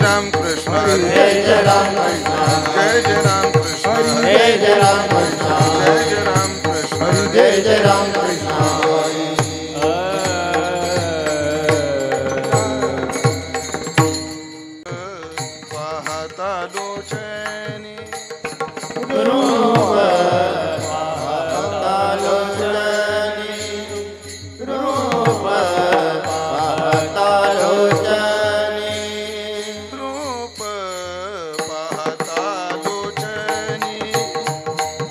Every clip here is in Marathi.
राम कृष्ण जय जय राम कृष्ण जय जय राम कृष्ण जय जय राम कृष्ण जय जय राम कृष्ण जय जय राम कृष्ण पाहता लोचनी रूप पाहता लोचनी रूप पाहता लोचनी रूप पाहता लोचनी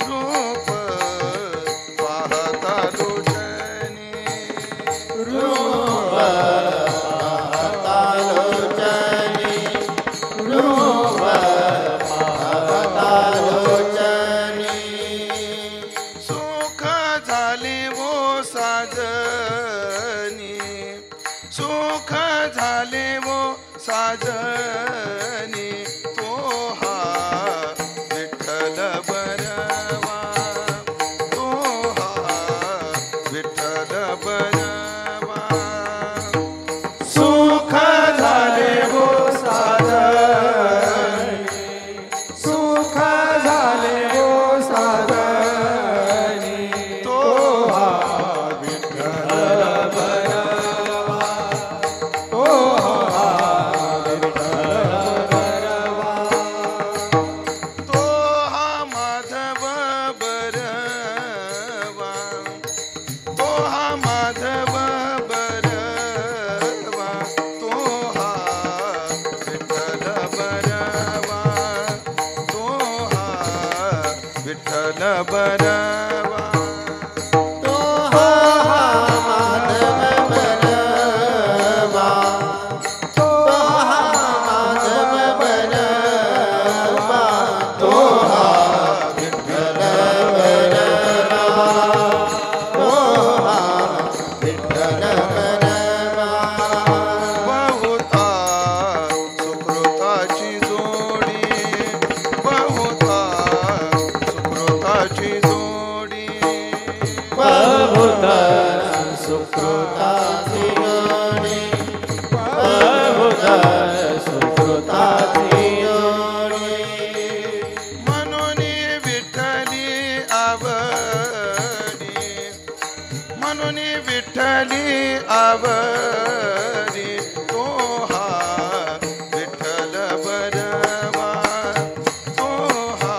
रूप पाहता लोचनी रूप पाहता लोचनी रूप पाहता लोचनी सुख झाले वो साजनी सुख झाले वो साजनी तो हा विठ्ठल बरवा तो हा विठ्ठल बरवा सुख झाले वो साजनी सुख झाले वो साजनी तो हा विठ्ठल बरवा तो हा विठ्ठल बरवा तो हा माधव बरवा तो हा माधव बरवा तो हा विठ्ठल बरवा तो हा विठ्ठल बरवा तो हा माधव बरवा तो हा माधव बरवा तो हा विठ्ठल बरवा तो हा विठ्ठल बरवा बहुता सुकृताची जोडी बहुता सुकृताची जोडी बहुता सुकृताची जोडी बहुता सुकृताची जोडी म्हणून विठ्ठली आवडी म्हणून विठ्ठली आवडी तो हा विठ्ठल बरवा तो हा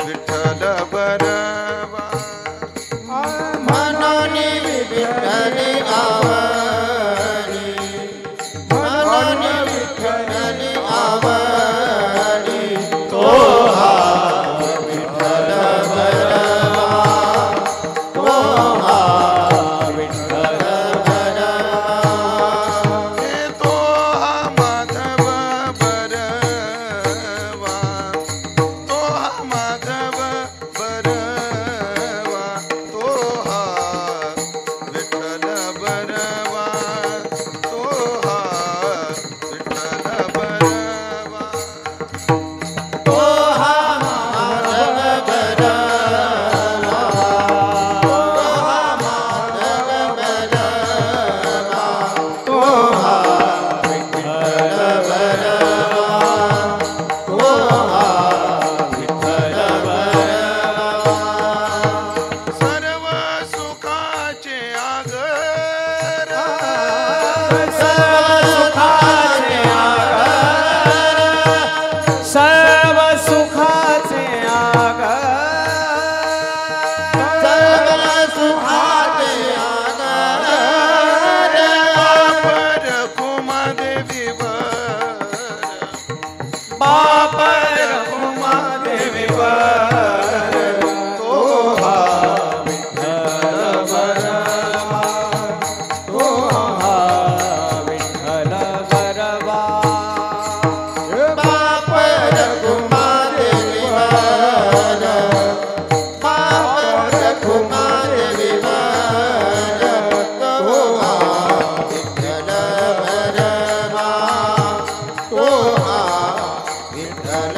विठ्ठल बरवा म्हणून विठ्ठली आवडी म्हणून विठ्ठली आवडी तो हा विठ्ठल बरवा तो हा विठ्ठल बरवा तो हा माधव बरवा तो हा माधव बरवा तो हा विठ्ठल बरवा तो हा विठ्ठल बरवा तो हा माधव बरवा तो हा माधव बरवा तो हा विठ्ठल बरवा तो हा विठ्ठल बरवा सर्व सुखाचे आगर सर्व सुखाचे आगर सर्व सुखाचे आगर सर्व सुखाचे आगर बापर कुमादेवी वर बापर कुमादेवी वर तो हा विठ्ठल बरवा तो हा विठ्ठल बरवा बापर कुमादेवी वर बापर कुमादेवी वर तो हा विठ्ठल बरवा तो हा विठ्ठल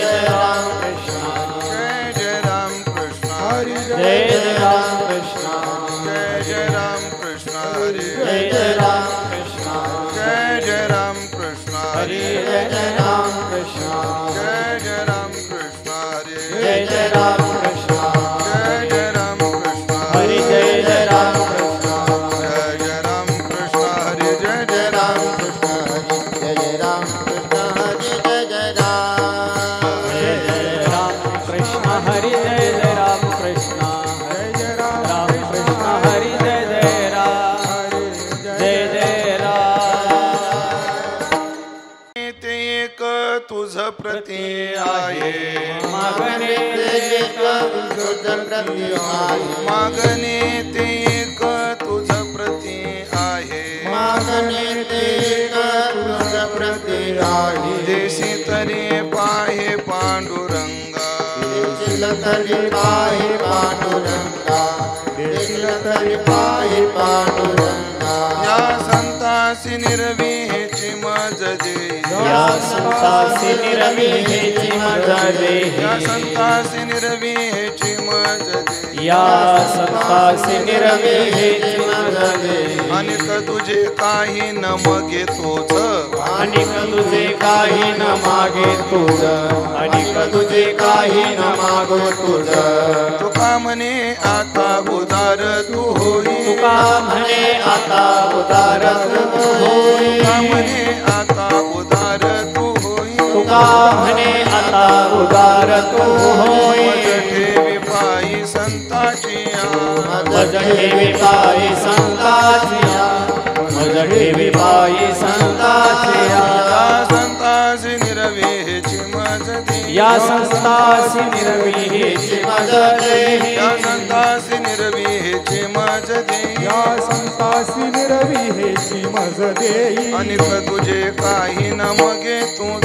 जय राम कृष्ण जय जय राम कृष्ण हरि जय जय राम कृष्ण जय जय राम कृष्ण हरि जय जय राम कृष्ण जय जय राम कृष्ण हरि जय जय राम कृष्ण जय जय राम कृष्ण हरि जय जय राम कृष्ण जय जय राम कृष्ण हरि जय जय राम कृष्ण जय जय राम कृष्ण हरि जय जय राम कृष्ण हरि जय जय राम कृष्ण हरि जय जय राम कृष्ण हरि जय जय राम कृष्ण राम कृष्ण हरि जय जय राम जय जय राम ते एक तुझ प्रती आहे मागणे मागणे ते एक तुझ प्रती आहे देशी तरी पाहे पांडुरंगा या संतासी निर्विहेची मज दे या संतासी निर्विहेची मज दे या संतासी निर्विहेची मज दे या संतासी निर्विहेची मज दे अनेक तुझे काही न मगे तोच अनेक तुझे काही न मागे तुझ अनेक तुझे काही न मागो तुझ तुका म्हणे आता उदार तू होई तुका म्हणे आता उदार तू होई तुका म्हणे आता उदार तू होई तुका म्हणे आता उदार तू होई मज ठेवी पायी संताची मज ठेवी पायी संताचिया मज ठेवी पायी संताचिया या संतासी निर्विहेची मज दे या संतासी निर्विहेची मज दे या संतासी निर्विहेची मज दे अनेक तुझे काही न मगे तुझ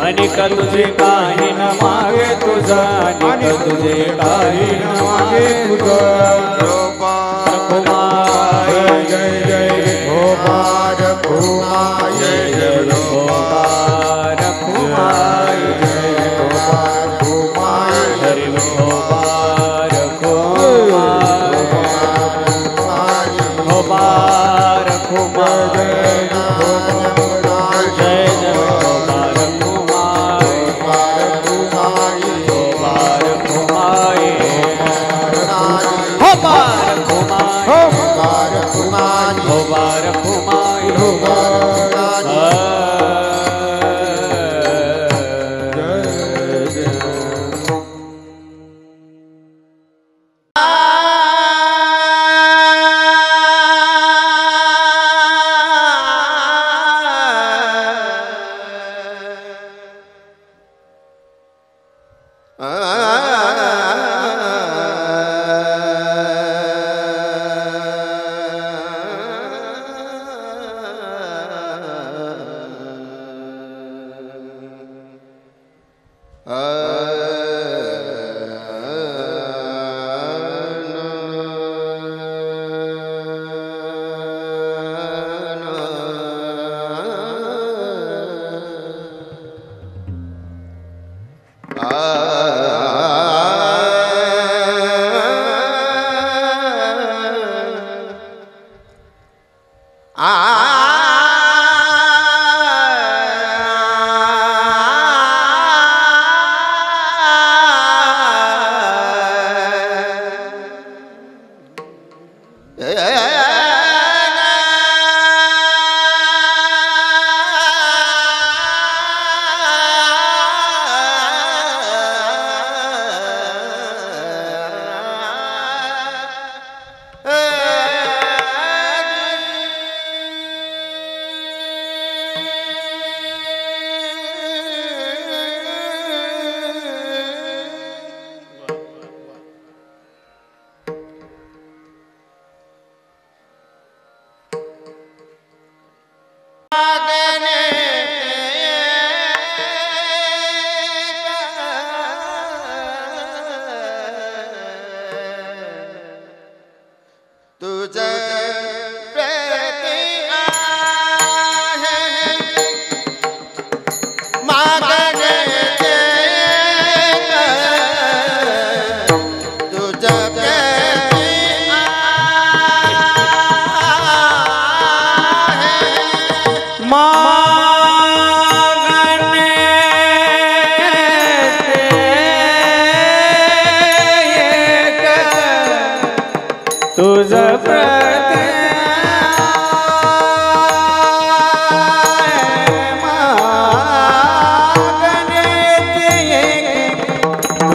अनेक तुझे काही न मागे तुझ अनेक तुझे काही न मागे तुझ कुमार जय जय गोपाल कुमार जय जय गोपाल कुमार जय गोपाल कुमार हरि गोपाल कुमार गोपाल कुमार जय जय गोपाल कुमार गोपाल कुमार गोपाल कुमार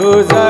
तुझे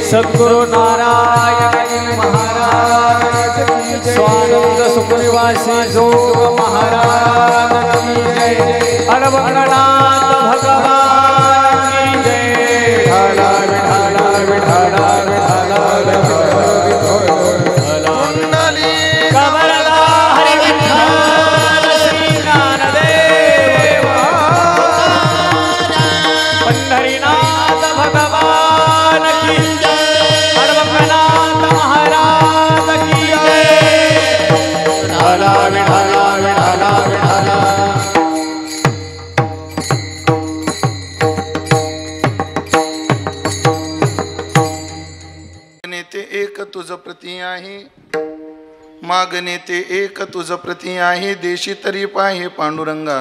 सद्गुरु नारायण महाराज की स्वानंद सुखनिवासी जोग महाराज की जय। अरवंगनाथ भगवान की जय। ढाला विठाला विठाला विठाला कुंडली कमलदा हरि विठ्ठल श्री ज्ञानदेव पंढरीनाथ भगवान की जय। अरवंगनाथ महाराज की जय। ढाला विठाला विठाला विठाला ते एक तुझ प्रती आहे, मागणे ते एक तुझ प्रती आहे, देशी तरी पाहे पांडुरंगा,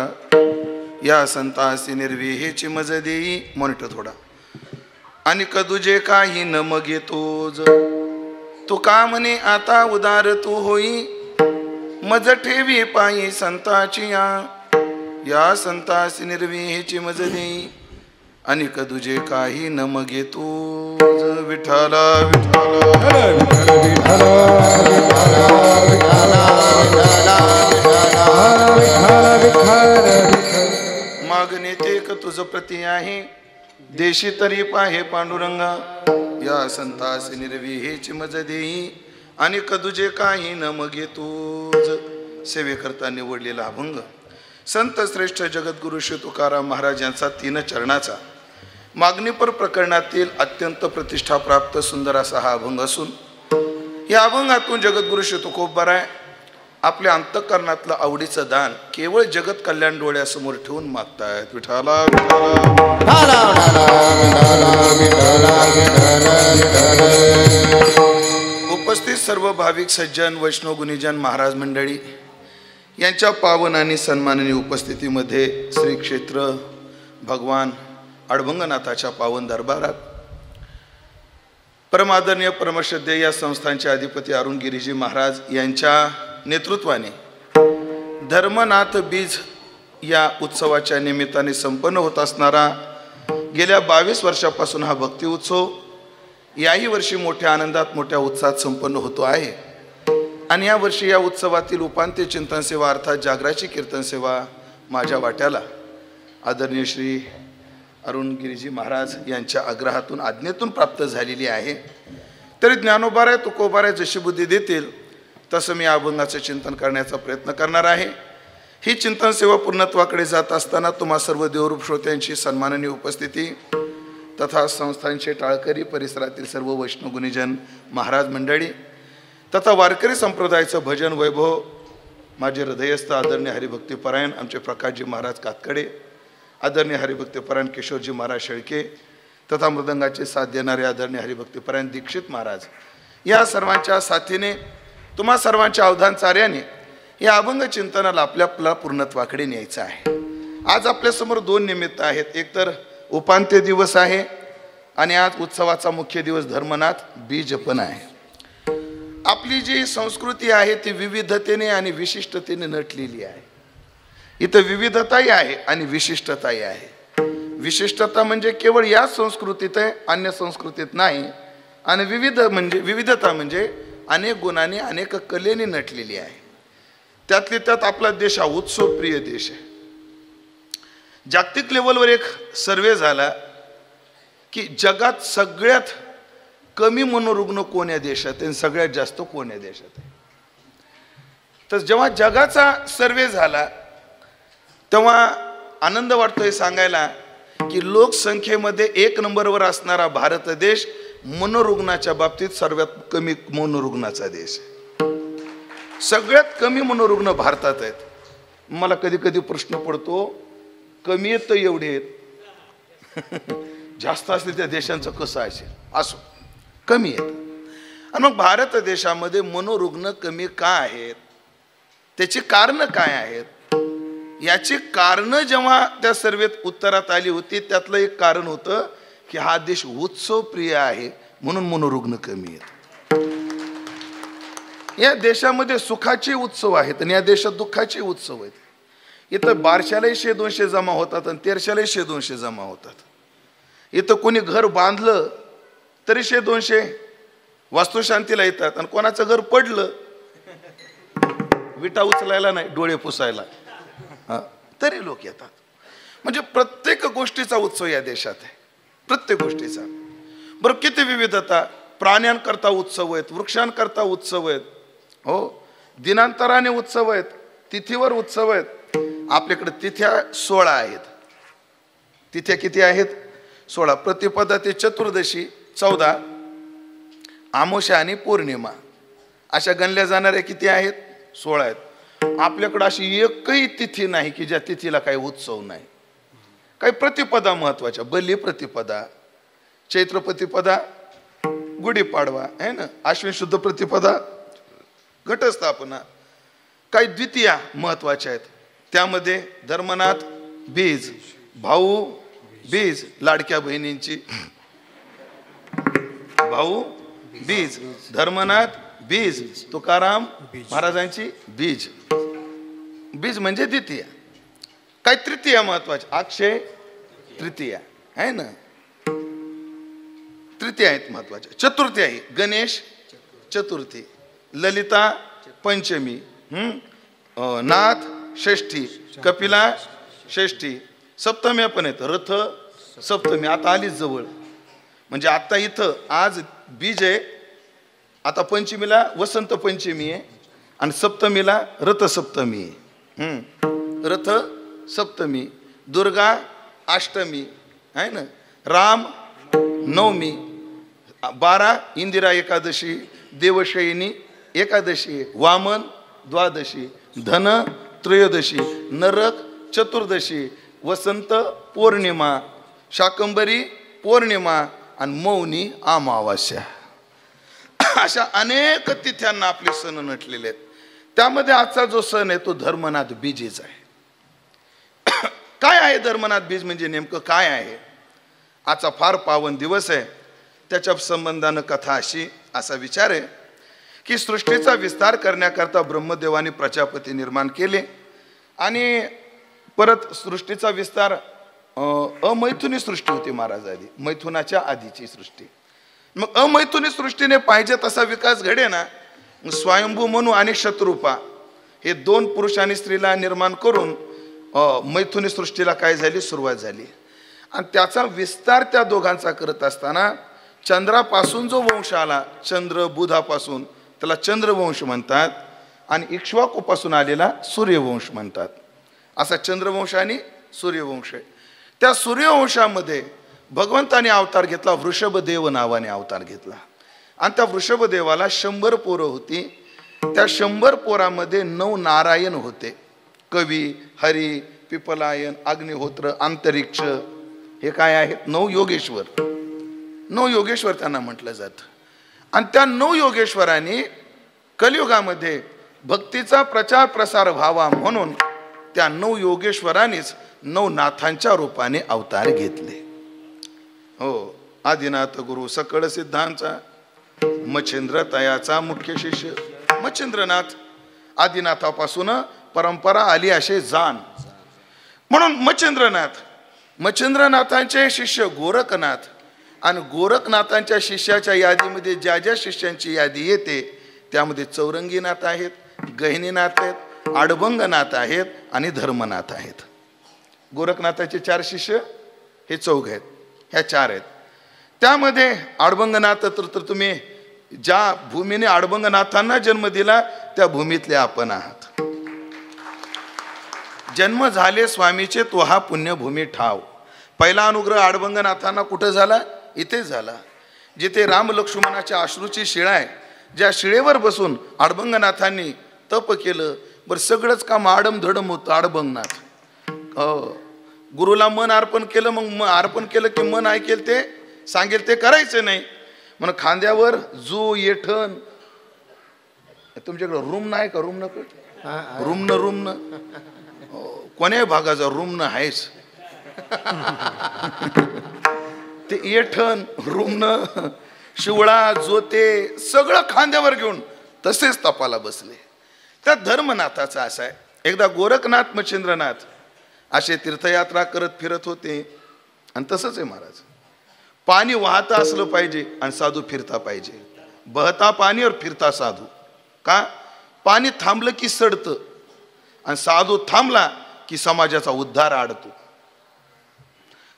या संतासी निर्विहेची मज देई. मॉनिटर थोडा. आणि कदुजे काही न मग येतोज तुका म्हणे आता उदार तू होई, मज ठेवी पायी संताची या संतासी निर्विहीची मज देई, अनिक तुझे काही न मगे तू विठाला मागणे ते क तुझ प्रती आहे, देशी तरी पाहे पांडुरंगा, या संतासी निर्विहीची मज देई, आणि कदुजे काही न मगे तूज. सेवेकरता निवडलेला अभंग संत श्रेष्ठ जगद्गुरु श्री तुकाराम महाराज यांचा 3 चरणाचा मागणीपर प्रकरणातील अत्यंत प्रतिष्ठा प्राप्त सुंदर असा हा अभंग असून, या अभंगातून जगद्गुरु श्री तुकोबराय आपल्या अंतःकरणातलं आवडीचं दान केवळ जगत कल्याण डोळ्यासमोर ठेवून मागतायत. विठाला उपस्थित सर्व भाविक सज्जन वैष्णव गुणीजन महाराज मंडळी यांच्या पावन आणि सन्माननीय उपस्थितीमध्ये श्री क्षेत्र भगवान अडभंगनाथाच्या पावन दरबारात परमादरणीय परमश्रद्धेय या संस्थांचे अधिपती अरुण गिरीजी महाराज यांच्या नेतृत्वाने धर्मनाथ बीज या उत्सवाच्या निमित्ताने संपन्न होत असणारा गेल्या 22 वर्षापासून हा भक्ती उत्सव याही वर्षी मोठ्या आनंदात मोठ्या उत्साहात संपन्न होतो आहे. आणि या वर्षी या उत्सवातील उपांत्य चिंतन सेवा अर्थात जागराची कीर्तन सेवा माझ्या वाट्याला आदरणीय श्री अरुण गिरीजी महाराज यांच्या आग्रहातून आज्ञेतून प्राप्त झालेली आहे. तरी ज्ञानोबाराय तुकोबाराय जशी बुद्धी देतील तसं मी अभंगाचं चिंतन करण्याचा प्रयत्न करणार आहे. ही चिंतन सेवा पूर्णत्वाकडे जात असताना तुम्हा सर्व देवरूप श्रोत्यांची सन्माननीय उपस्थिती तथा संस्थांचे टाळकरी परिसरातील सर्व वैष्णव गुणीजन महाराज मंडळी तथा वारकरी संप्रदायाचं भजन वैभव माझे हृदयस्थ आदरणीय हरिभक्तीपरायण आमचे प्रकाशजी महाराज कातकडे, आदरणीय हरिभक्तीपरायण किशोरजी महाराज शेळके तथा मृदंगाचे साथ देणारे आदरणीय हरिभक्तीपरायण दीक्षित महाराज या सर्वांच्या साथीने तुम्हा सर्वांच्या अवधानचार्याने या अभंग चिंतनाला आपल्या पूर्णत्वाकडे न्यायचं आहे. आज आपल्यासमोर 2 निमित्त आहेत. एक तर उपांत्य दिवस आहे आणि आज उत्सवाचा मुख्य दिवस धर्मनाथ बीज पण आहे. आपली जी संस्कृती आहे ती विविधतेने आणि विशिष्टतेने नटलेली आहे. इथं विविधताही आहे आणि विशिष्टताही आहे. विशिष्टता म्हणजे केवळ या संस्कृतीत आहे, अन्य संस्कृतीत नाही. आणि विविधता म्हणजे अनेक गुणांनी अनेक कलेने नटलेली आहे. त्यातली त्यात आपला देश हा उत्सवप्रिय देश आहे. जागतिक लेवलवर एक सर्वे झाला की जगात सगळ्यात कमी मनोरुग्ण कोण या देशात आहे आणि सगळ्यात जास्त कोण या देशात आहे. तर जेव्हा जगाचा सर्वे झाला तेव्हा आनंद वाटतो हे सांगायला की लोकसंख्येमध्ये 1 नंबरवर असणारा भारत देश मनोरुग्णाच्या बाबतीत सर्वात कमी मनोरुग्णाचा देश आहे. सगळ्यात कमी मनोरुग्ण भारतात आहेत. मला कधी कधी प्रश्न पडतो, कमी आहेत तर एवढे आहेत जास्त असले त्या देशांचं कसं असेल. असो, कमी आहेत. आणि मग भारत देशामध्ये मनोरुग्ण कमी का आहेत, त्याची कारणं काय आहेत, याची कारणं जेव्हा त्या सर्वेत उत्तरात आली होती त्यातलं एक कारण होतं की हा देश उत्सवप्रिय आहे म्हणून मनोरुग्ण कमी आहेत. या देशामध्ये सुखाचे उत्सव आहेत आणि या देशात दुःखाचे उत्सव आहेत. इथं 1200लाही 100-200 जमा होतात आणि 1300लाही 100-200 जमा होतात. इथं कोणी घर बांधलं तरी 100-200 वास्तुशांतीला येतात आणि कोणाचं घर पडलं विटा उचलायला नाही डोळे पुसायला तरी लोक येतात. म्हणजे प्रत्येक गोष्टीचा उत्सव या देशात आहे, प्रत्येक गोष्टीचा. बरं, किती विविधता. प्राण्यांकरता उत्सव आहेत, वृक्षांकरता उत्सव आहेत, हो, दिनांतराने उत्सव आहेत, तिथीवर उत्सव आहेत. आपल्याकडे तिथ्या 16 आहेत. तिथ्या किती आहेत? 16. प्रतिपदा ते चतुर्दशी 14, आमोशा आणि पौर्णिमा अशा गणल्या जाणाऱ्या किती आहेत? 16 आहेत. आपल्याकडे अशी एकही तिथी नाही की ज्या तिथीला काही उत्सव नाही. काही प्रतिपदा महत्वाच्या, बली प्रतिपदा, चैत्र प्रतिपदा, गुढीपाडवा आहे ना, अश्विन शुद्ध प्रतिपदा, घटस्थापना. काही द्वितीया महत्वाच्या आहेत. त्यामध्ये धर्मनाथ बीज, भाऊ बीज, लाडक्या बहिणींची भाऊ बीज, धर्मनाथ बीज, तुकाराम महाराजांची बीज. बीज म्हणजे द्वितीय. काय तृतीय महत्वाचे, अक्षय तृतीया आहे ना, तृतीय आहेत महत्वाचे. चतुर्थी आहे गणेश चतुर्थी, ललिता पंचमी, नाथ षष्ठी, कपिला षष्ठी, सप्तमी पण आहेत, रथ सप्तमी आता आलीच जवळ. म्हणजे आता इथं आज बीज आहे, आता पंचमीला वसंत पंचमी आहे आणि सप्तमीला रथ सप्तमी आहे. रथ सप्तमी, दुर्गा अष्टमी आहे ना, राम नवमी, 12 इंदिरा एकादशी, देवशयनी एकादशी, वामन द्वादशी, धन त्रयोदशी, नरक चतुर्दशी, वसंत पौर्णिमा, शाकंबरी पौर्णिमा आणि मौनी अमावास्या. अशा अनेक तिथ्यांना आपले सण नटलेले आहेत. त्यामध्ये आजचा जो सण आहे तो धर्मनाथ बीजेचा आहे. काय आहे धर्मनाथ बीज म्हणजे नेमकं काय आहे? आजचा फार पावन दिवस आहे. त्याच्या संबंधानं कथा अशी, असा विचार आहे की सृष्टीचा विस्तार करण्याकरता ब्रह्मदेवाने प्रजापती निर्माण केले आणि परत सृष्टीचा विस्तार अमैथुनी सृष्टी होती महाराज आधी, मैथुनाच्या आधीची सृष्टी. मग अमैथुनी सृष्टीने पाहिजे तसा विकास घडे ना, स्वयंभू मनू आणि शत्रुपा हे 2 पुरुष आणि स्त्रीला निर्माण करून मैथुनी सृष्टीला काय झाली, सुरुवात झाली. आणि त्याचा विस्तार त्या दोघांचा करत असताना चंद्रापासून जो वंश आला, चंद्र बुधापासून, त्याला चंद्रवंश म्हणतात आणि इक्ष्वाकूपासून आलेला सूर्यवंश म्हणतात. असा चंद्रवंश आणि सूर्यवंश आहे. त्या सूर्यवंशामध्ये भगवंताने अवतार घेतला, वृषभदेव नावाने अवतार घेतला. आणि त्या वृषभदेवाला 100 पोरं होती. त्या 100 पोरामध्ये 9 नारायण होते, कवी, हरी, पिपलायन, अग्निहोत्र, अंतरिक्ष, हे काय आहेत 9 योगेश्वर. 9 योगेश्वर त्यांना म्हटलं जातं. आणि त्या 9 योगेश्वरांनी कलियुगामध्ये भक्तीचा प्रचार प्रसार व्हावा म्हणून त्या 9 योगेश्वरांनीच 9 नाथांच्या रूपाने अवतार घेतले. हो, आदिनाथ गुरु सकळ सिद्धांचा मच्छिंद्र तयाचा मुख्य शिष्य मच्छिंद्रनाथ. आदिनाथापासून परंपरा आली असे जाण. म्हणून मच्छिंद्रनाथांचे शिष्य गोरखनाथ आणि गोरखनाथांच्या शिष्याच्या यादीमध्ये ज्या ज्या शिष्यांची यादी येते त्यामध्ये चौरंगीनाथ आहेत, गहिनीनाथ आहेत, आडभंगनाथ आहेत आणि धर्मनाथ आहेत. गोरखनाथाचे 4 शिष्य हे 4 आहेत, ह्या 4 आहेत. त्यामध्ये आडभंगनाथ तर तुम्ही ज्या भूमीने आडभंगनाथांना जन्म दिला त्या भूमीतले आपण आहात. जन्म झाले स्वामीचे तो हा पुण्यभूमी ठाव. पहिला अनुग्रह आडभंगनाथांना कुठं झाला? इथे झाला, जिथे राम लक्ष्मणाच्या अश्रूची शिळा आहे. ज्या शिळेवर बसून आडभंगनाथांनी तप केलं. बरं, सगळंच काम आडमधडम होतं आडभंगनाथ. गुरुला मन अर्पण केलं, मग अर्पण केलं की मन ऐकेल ते सांगेल ते करायचं नाही. म्हणून खांद्यावर जो येठण, तुमच्याकडे रूम नाही का? रूम नको, रूमन कोण्या भागाचा रूमन आहेच ते येठण, रूमन, शिवळा, जोते सगळं खांद्यावर घेऊन तसेच तपाला बसले. त्या धर्मनाथाचा असा आहे. एकदा गोरखनाथ मच्छिंद्रनाथ असे तीर्थयात्रा करत फिरत होते आणि तसंच आहे महाराज. पाणी वाहतं असलं पाहिजे आणि साधू फिरता पाहिजे. बहता पाणी और फिरता साधू. का? पाणी थांबलं की सडतं आणि साधू थांबला की समाजाचा उद्धार आडतो.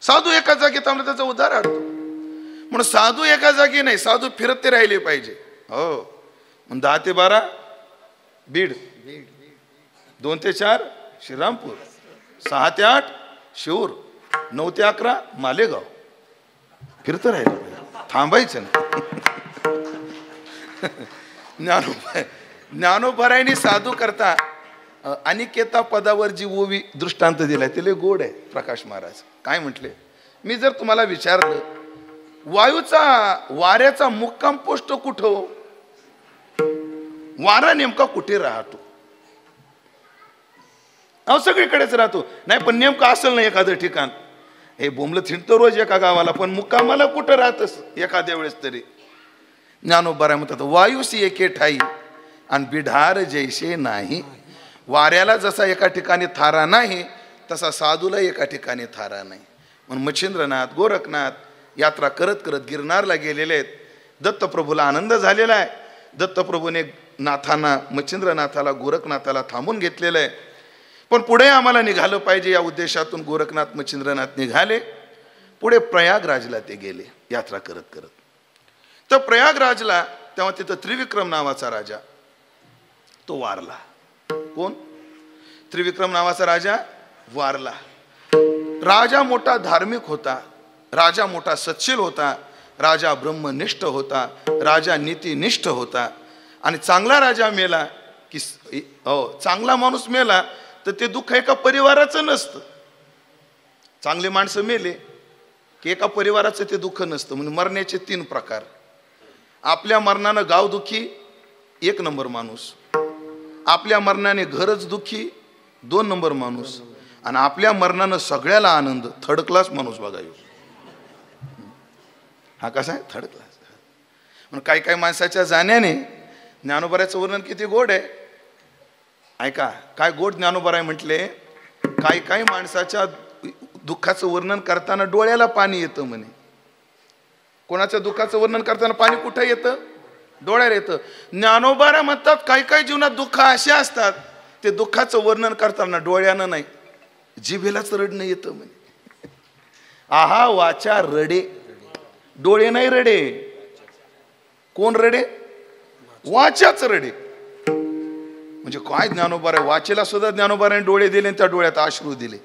साधू एका जागी थांबला त्याचा उद्धार आडतो. म्हणून साधू एका जागी नाही, साधू फिरते राहिले पाहिजे. हो, मग 10 ते 12 बीड, 2 ते 4 श्रीरामपूर, 6 ते 8 शिऊर, 9 ते 11 मालेगाव. फिरतं राहिलं पाहिजे, थांबायचं ना. ज्ञानोबरायनी साधू करता अनिकेता पदावर जी ओवी दृष्टांत दिलाय ते गोड आहे. प्रकाश महाराज काय म्हटले? मी जर तुम्हाला विचारलं वाऱ्याचा मुक्काम पोस्ट कुठं, वारा नेमका कुठे राहतो? सगळीकडेच राहतो. नाही पण नेमकं असेल ना एखादं ठिकाण. हे बोंबलं थिंडतो रोज एका गावाला, पण मुक्कामाला कुठं राहतस एखाद्या वेळेस तरी. ज्ञानोबा म्हणतात वायुसी एके ठाई आणि बिढार जैसे नाही. वाऱ्याला जसा एका ठिकाणी थारा नाही तसा साधूला एका ठिकाणी थारा नाही. म्हणून मच्छिंद्रनाथ गोरखनाथ यात्रा करत करत गिरनारला गेलेले आहेत. दत्तप्रभूला आनंद झालेला आहे. दत्तप्रभूने नाथांना मच्छिंद्रनाथाला गोरखनाथाला थांबून घेतलेलं आहे. पण पुढे आम्हाला निघालं पाहिजे या उद्देशातून गोरखनाथ मच्छिंद्रनाथ निघाले. पुढे प्रयागराजला ते गेले यात्रा करत करत. तर प्रयागराजला तेव्हा तिथं त्रिविक्रम नावाचा राजा तो वारला. कोण? त्रिविक्रम नावाचा राजा वारला. राजा मोठा धार्मिक होता, राजा मोठा सत्शील होता, राजा ब्रह्मनिष्ठ होता, राजा नीतिनिष्ठ होता. आणि चांगला राजा मेला की चांगला माणूस मेला तर ते दुःख एका परिवाराचं नसतं. चांगले माणसं मेले की एका परिवाराचं ते दुःख नसतं. म्हणजे मरण्याचे 3 प्रकार. आपल्या मरणानं गाव दुःखी 1 नंबर माणूस, आपल्या मरणाने घरच दुःखी 2 नंबर माणूस, आणि आपल्या मरणानं सगळ्याला आनंद 3rd क्लास माणूस बघा. हा कसा आहे? 3rd class. म्हणून काही काही माणसाच्या जाण्याने ज्ञानोबाराचं वर्णन किती गोड आहे. ऐका काय गोड ज्ञानोबा आहे म्हटले. काही काही माणसाच्या दुःखाचं वर्णन करताना डोळ्याला पाणी येतं म्हणे. कोणाच्या दुःखाचं वर्णन करताना पाणी कुठं येतं? डोळ्याला येतं. ज्ञानोबा म्हणतात काही काही जीवनात दुःख असे असतात ते दुःखाचं वर्णन करताना डोळ्यानं नाही जिभेलाच रडणं येतं म्हणे. आहा वाचा रडे, डोळे नाही रडे. कोण रडे? वाचाच रडे. म्हणजे काय ज्ञानोबा आहे. वाचेला सुद्धा ज्ञानोबाने डोळे दिले आणि त्या डोळ्यात अश्रू दिले.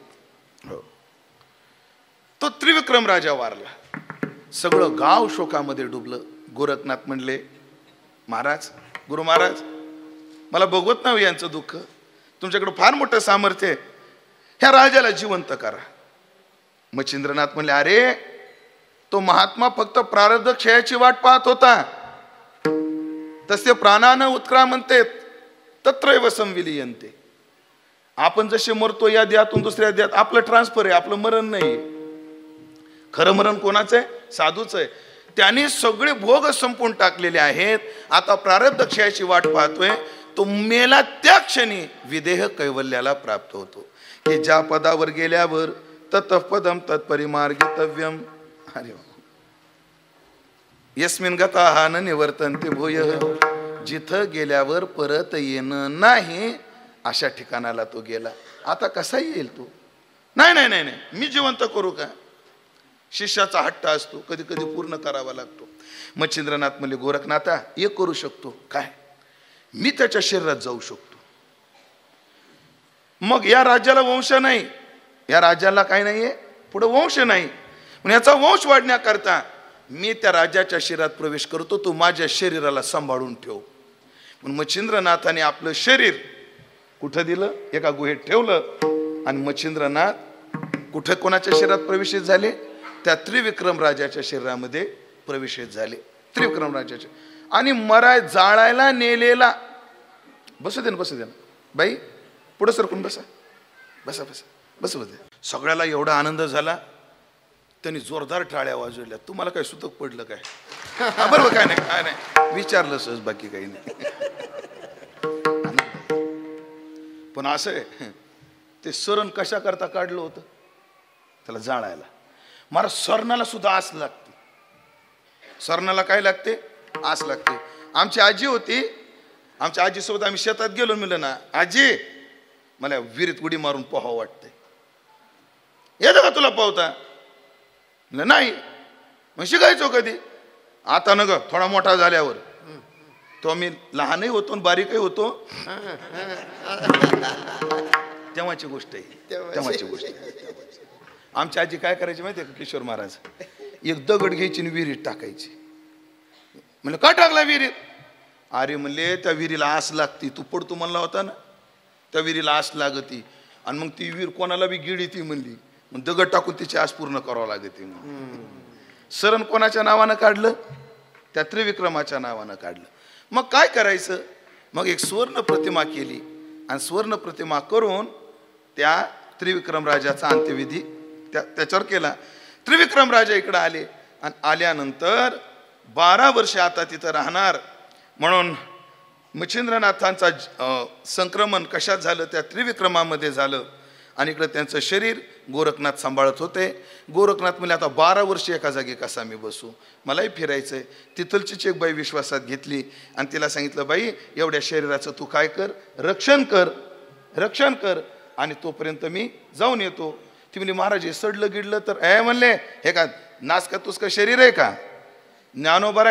तो त्रिविक्रम राजा वारला. सगळं गाव शोकामध्ये डुबलं. गोरखनाथ म्हणले महाराज, गुरु महाराज, मला बघवत नाही यांचं दुःख. तुमच्याकडे फार मोठं सामर्थ्य आहे, ह्या राजाला जिवंत करा. मच्छिंद्रनाथ म्हणले अरे तो महात्मा फक्त प्रारब्ध क्षयाची वाट पाहत होता. तसे प्राणानं उत्क्रामन्ते तत्रैव संविलीयन्ते. आपण जसे मरतो या देहातून दुसऱ्या देहात, आपलं ट्रान्सफर आहे, आपलं मरण नाही. खरं मरण कोणाचं आहे? साधूच आहे. त्याने सगळे भोग संपून टाकलेले आहेत. आता प्रारब्ध क्षयाची वाट पाहतोय. तो मेला त्या क्षणी विदेह कैवल्याला प्राप्त होतो. की ज्या पदावर गेल्यावर तत्पदम तत्परिमार्गितव्यम. अरे यस्मिन गता न निवर्तन्ते भूय. जिथं गेल्यावर परत येणं नाही अशा ठिकाणाला तो गेला. आता कसा येईल तो? नाही नाही नाही नाही, मी जिवंत करू का? शिष्याचा हट्ट असतो, कधी कधी पूर्ण करावा लागतो. मच्छिंद्रनाथ म्हणले गोरखनाथा एक करू शकतो. काय? मी त्याच्या शरीरात जाऊ शकतो. मग या राज्याला वंश नाही, या राज्याला काय नाहीये पुढे वंश नाही, पण याचा वंश वाढण्याकरता मी त्या राजाच्या शरीरात प्रवेश करतो. तू माझ्या शरीराला सांभाळून ठेव. म्हणून मच्छिंद्रनाथाने आपलं शरीर कुठं दिलं? एका गुहेत ठेवलं. आणि मच्छिंद्रनाथ कुठं कोणाच्या शरीरात प्रवेशित झाले? त्या त्रिविक्रम राजाच्या शरीरामध्ये प्रवेशित झाले. त्रिविक्रम राजाच्या. आणि मराय जाळायला नेलेला. बसू दे ना, बसू दे ना बाई, पुढं सरकून बसा, बसा बसा बस बस. सगळ्याला एवढा आनंद झाला. त्यांनी जोरदार टाळ्या वाजवल्या. तुम्हाला काय सुतक पडलं काय? बरोबर, काय नाही काय नाही विचारलं सहज, बाकी काही नाही. पण असं आहे ते सरण कशा करता काढलं होतं? त्याला जाळायला. मला सरणाला सुद्धा आस लागते. सरणाला काय लागते? आस लागते. आमची आजी होती, आमच्या आजीसोबत आम्ही शेतात गेलो. म्हणलं ना आजी मला विहिरीत उडी मारून पोहावं वाटतंय, येतं का तुला पोहता? म्हणलं नाही. मग शिकायचो कधी? आता न ग थोडा मोठा झाल्यावर. तो मी लहानही होतो बारीकही होतो. तेव्हाची गोष्ट आहे, तेव्हाची गोष्ट आहे. आमची आजी काय करायची माहिती आहे का? किशोर महाराज एक दगड घ्यायची आणि विहिरीत टाकायची. म्हणलं का टाकला विहिरीत? अरे म्हणले त्या विहिरीला आस लागती. तू पडतो म्हणला होता ना, त्या विहिरीला आस लागती. आणि मग ती विहीर कोणाला बी गिळी ती म्हणली. मग दगड टाकून तिची आस पूर्ण करावं लागते. सरण कोणाच्या नावानं काढलं? त्या त्रिविक्रमाच्या नावानं काढलं. मग काय करायचं? मग एक सुवर्ण प्रतिमा केली. आणि सुवर्ण प्रतिमा करून त्या त्रिविक्रम राजाचा अंत्यविधी त्याच्यावर केला. त्रिविक्रम राजा इकडे आले. आणि आल्यानंतर 12 वर्षे आता तिथं राहणार. म्हणून मच्छिंद्रनाथांचा संक्रमण कशात झालं? त्या त्रिविक्रमामध्ये झालं. आणि इकडं त्यांचं शरीर गोरखनाथ सांभाळत होते. गोरखनाथ म्हणजे आता 12 वर्ष एका जागी कसा मी बसू, मलाही फिरायचं आहे. तिथलचीच एक बाई विश्वासात घेतली आणि तिला सांगितलं, बाई एवढ्या शरीराचं तू काय कर, रक्षण कर आणि तोपर्यंत मी जाऊन येतो. ती म्हणली, महाराज हे सडलं गिडलं तर म्हणले, हे का नासका तुसका शरीर आहे का? ज्ञानोबा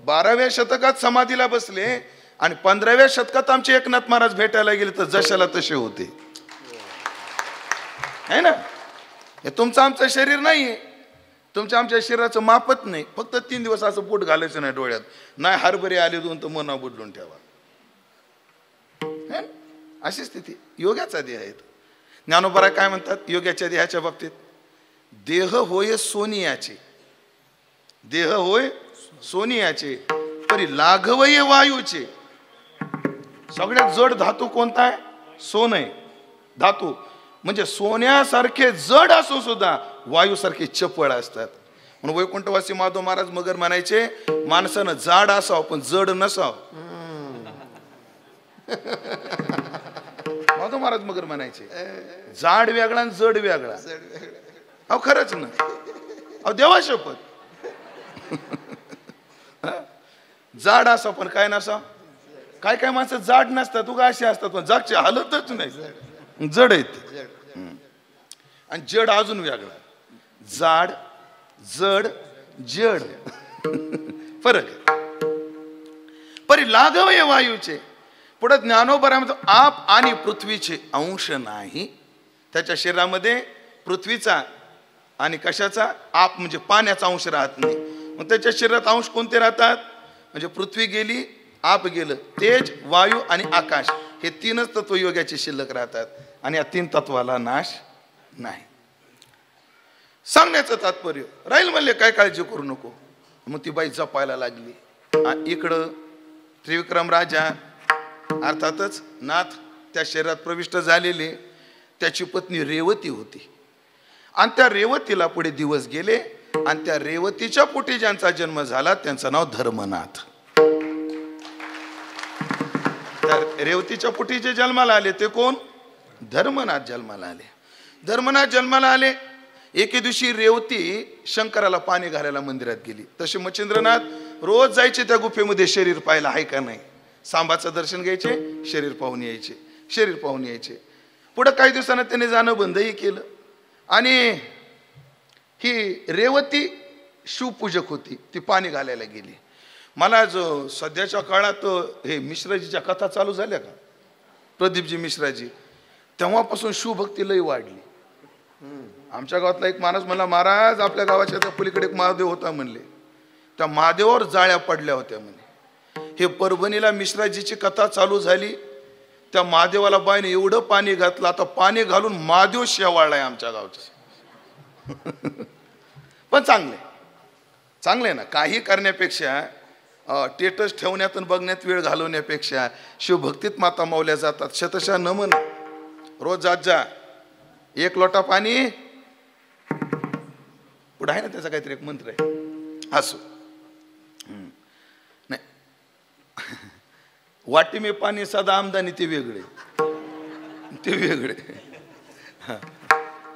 12व्या शतकात समाधीला बसले आणि 15व्या शतकात आमचे एकनाथ महाराज भेटायला गेले तर जशाला तसे होते, है ना? हे तुमचं आमचं शरीर नाहीये, तुमच्या आमच्या शरीराचं मापत नाही. फक्त 3 दिवस असं पोट घालायचं नाही डोळ्यात, नाही हरभरे आले 2 तर मना बदलून ठेवा. अशी स्थिती योग्याचा देह आहेत. ज्ञानोबा काय म्हणतात योग्याच्या देहाच्या बाबतीत? देह होय सोनियाचे, देह होय सोनियाचे, तरी लाघवय वायूचे. सगळ्यात जड धातू कोणता आहे? सोन आहे. धातू म्हणजे सोन्यासारखे जड असो सुद्धा वायूसारखे चपळ असतात. म्हणून वैकुंठवासी माधव महाराज मगर म्हणायचे, माणसानं जाड असावं पण जड नसावं. माधव महाराज मगर म्हणायचे, जाड वेगळा आणि जड वेगळा. अहो खरंच ना, अहो देवा शपथ. जाड असा पण काय नसा. काय काय माणसं जाड नसतात, उगा अशी असतात पण जागची हालतच नाही, जड आहेत. आणि जड अजून वेगळा, जाड जड जड फरक. परी लाघवय वायूचे. पुढे ज्ञानोबा म्हणतो, आप आणि पृथ्वीचे अंश नाही. त्याच्या शरीरामध्ये पृथ्वीचा आणि कशाचा? आप म्हणजे पाण्याचा अंश राहत नाही. मग त्याच्या शरीरात अंश कोणते राहतात? म्हणजे पृथ्वी गेली, आप गेलं, तेज वायू आणि आकाश हे 3च तत्व योगाचे शिल्लक राहतात. आणि या 3 तत्वाला नाश नाही. सांगण्याचं तात्पर्य राहील म्हणले काय काळजी करू नको. मग ती बाई जपायला लागली. इकडं त्रिविक्रम राजा अर्थातच नाथ त्या शरीरात प्रविष्ट झालेले, त्याची पत्नी रेवती होती. आणि त्या रेवतीला पुढे दिवस गेले आणि त्या रेवतीच्या पोटी ज्यांचा जन्म झाला त्यांचं नाव धर्मनाथ. तर रेवतीच्या पोटी जे जन्माला आले ते कोण? धर्मनाथ जन्माला आले. धर्मनाथ जन्माला आले. एके दिवशी रेवती शंकराला पाणी घालायला मंदिरात गेली. तसे मच्छिंद्रनाथ रोज जायचे त्या गुफेमध्ये शरीर पाहायला आहे का नाही. सांबाचं दर्शन घ्यायचे, शरीर पाहून यायचे. पुढे काही दिवसांना त्याने जाणं बंदही केलं. आणि ही रेवती शिवपूजक होती, ती पाणी घालायला गेली. मला जो सध्याच्या काळात हे मिश्राजीच्या कथा चालू झाल्या का, प्रदीपजी मिश्राजी, तेव्हापासून शिवभक्ती लई वाढली. आमच्या गावातला एक माणूस म्हणला, महाराज आपल्या गावाच्या त्या पलीकडे एक महादेव होता म्हणले, त्या महादेवावर जाळ्या पडल्या होत्या म्हणे. हे परभणीला मिश्राजीची कथा चालू झाली, त्या महादेवाला बाईने एवढं पाणी घातलं, आता पाणी घालून महादेव शेवाळलाय आमच्या गावचा. पण चांगले ना, काही करण्यापेक्षा टेटस ठेवण्यात आणि बघण्यात वेळ घालवण्यापेक्षा शिवभक्तीत माता मावल्या जातात. शतशः नमन. रोज जात जा, 1 लोटा पाणी. पुढे आहे ना त्याचा काहीतरी एक मंत्र आहे, असो नाही, वाटी में पाणी सदा आमदानी ते वेगळे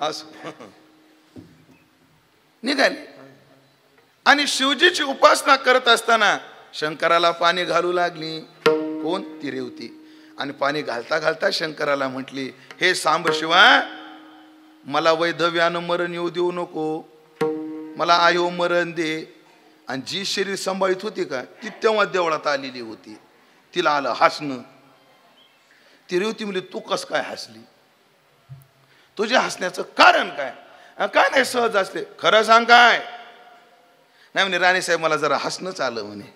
असो. निघाले आणि शिवजीची उपासना करत असताना शंकराला पाणी घालू लागली. कोण? ती रेवती. आणि पाणी घालता घालता शंकराला म्हटली, हे सांब शिवा, मला वैधव्यानं मरण येऊ देऊ नको, मला आयो मरण दे. आणि जी शरीर सांभाळीत होती का ती तेव्हा देवळात आलेली होती. तिला आलं हसणं. ती रेवती म्हणली, तू कस काय हसली? तुझ्या हसण्याचं कारण काय? काय नाही, सहज असले. खरं सांग काय? नाही म्हणे, राणीसाहेब मला जरा हसणंच आलं म्हणे.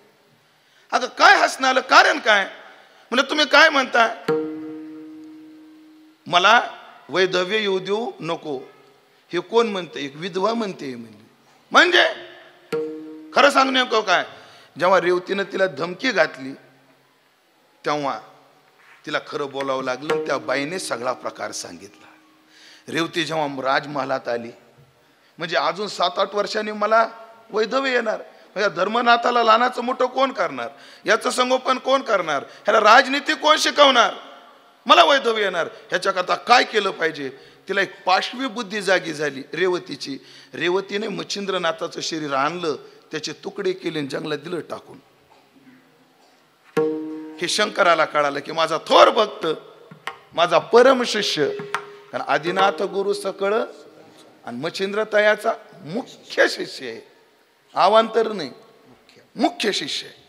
अगं काय हसणं आलं, कारण काय? म्हणजे तुम्ही काय म्हणता? मला वैधव्य येऊ देऊ नको हे कोण म्हणते? एक विधवा म्हणते. म्हणजे खरं सांग नेमकं काय? जेव्हा रेवतीनं तिला धमकी घातली तेव्हा तिला खरं बोलावं लागलं. त्या बाईने सगळा प्रकार सांगितला. रेवती जेव्हा राजमहालात आली, म्हणजे अजून 7-8 वर्षांनी मला वैधव्य येणार. या धर्मनाथाला लहानाचं मोठं कोण करणार, याचं संगोपन कोण करणार, ह्याला राजनीती कोण शिकवणार, मला वैधव्य येणार. ह्याच्याकरता काय केलं पाहिजे. तिला एक पाशवी बुद्धी जागी झाली रेवतीची. रेवतीने मच्छिंद्रनाथाचं शरीर आणलं, त्याचे तुकडे केले, जंगलात दिलं टाकून. हे शंकराला कळालं की माझा थोर भक्त, माझा परम शिष्य, कारण आदिनाथ गुरु सकळ आणि मच्छिंद्रतयाचा मुख्य शिष्य आहे, अवांतर नाही, मुख्य शिष्य आहे.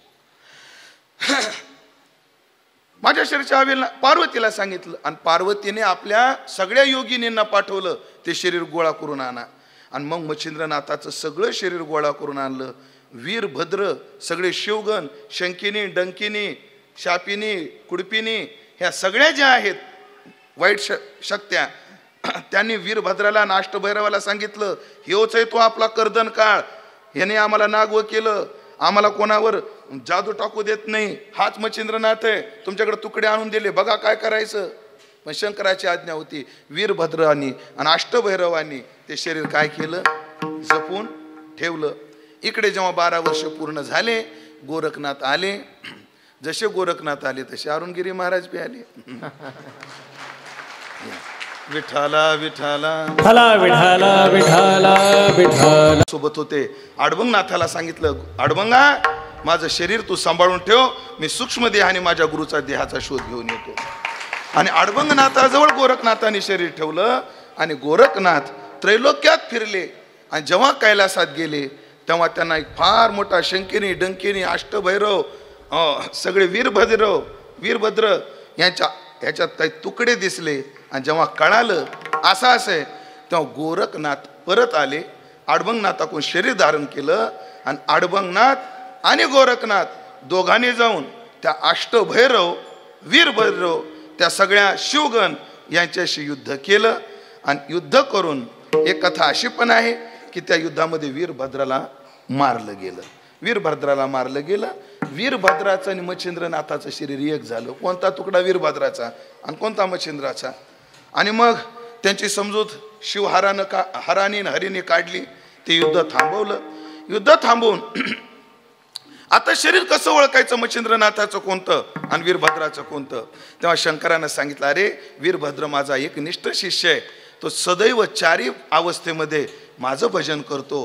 माझ्या शरीराच्या हवेला पार्वतीला सांगितलं आणि पार्वतीने आपल्या सगळ्या योगिनींना पाठवलं ते शरीर गोळा करून आणा. आणि मग मच्छिंद्रनाथाचं सगळं शरीर गोळा करून आणलं. वीरभद्र सगळे शिवगण, शंकिनी, डंकिनी, शापिनी, कुडपिनी, ह्या सगळ्या ज्या आहेत वाईट शक्त्या, त्यांनी वीरभद्राला नाष्टभैरवाला सांगितलं, हेच आहे तो आपला कर्दन काळ, याने आम्हाला नागवं केलं, आम्हाला कोणावर जादू टाकू देत नाही, हाच मच्छिंद्रनाथ आहे, तुमच्याकडे तुकडे आणून दिले, बघा काय करायचं. पण शंकराची आज्ञा होती. वीरभद्रांनी आणि अष्टभैरवांनी ते शरीर काय केलं, जपून ठेवलं. इकडे जेव्हा 12 वर्ष पूर्ण झाले, गोरखनाथ आले. जसे गोरखनाथ आले तसे अरुणगिरी महाराज बी आले. विठाला विठाला विठाला विठाला विठाला सोबत होते. आडबंगनाथाला सांगितलं, आडबंगा माझं शरीर तू सांभाळून ठेव, मी सूक्ष्म देहाने माझ्या गुरुचा देहाचा शोध घेऊन येतो. आणि आडबंगनाथाजवळ गोरखनाथाने शरीर ठेवलं आणि गोरखनाथ त्रैलोक्यात फिरले. आणि जेव्हा कैलासात गेले तेव्हा त्यांना एक फार मोठा शंकिनी, डंकिनी, अष्टभैरव, सगळे वीरभद्र ह्याच्यात काही तुकडे दिसले. आणि जेव्हा कळालं असं आहे तेव्हा गोरखनाथ परत आले. आडबंगनाथाकडून शरीर धारण केलं आणि आडबंगनाथ आणि गोरखनाथ दोघांनी जाऊन त्या अष्टभैरव, वीरभद्र, त्या सगळ्या शिवगण यांच्याशी युद्ध केलं. आणि युद्ध करून एक कथा अशी पण आहे की त्या युद्धामध्ये वीरभद्राला मारलं गेलं. वीरभद्राचं आणि मच्छिंद्रनाथाचं शरीर एक झालं. कोणता तुकडा वीरभद्राचा आणि कोणता मच्छिंद्राचा. आणि मग त्यांची समजूत हराने हरीने काढली. ते युद्ध थांबवलं. युद्ध थांबवून आता शरीर कसं ओळखायचं, मच्छिंद्रनाथाचं कोणतं आणि वीरभद्राचं कोणतं. तेव्हा शंकरानं सांगितलं, अरे वीरभद्र माझा एकनिष्ठ शिष्य आहे, तो सदैव 4 अवस्थेमध्ये माझं भजन करतो.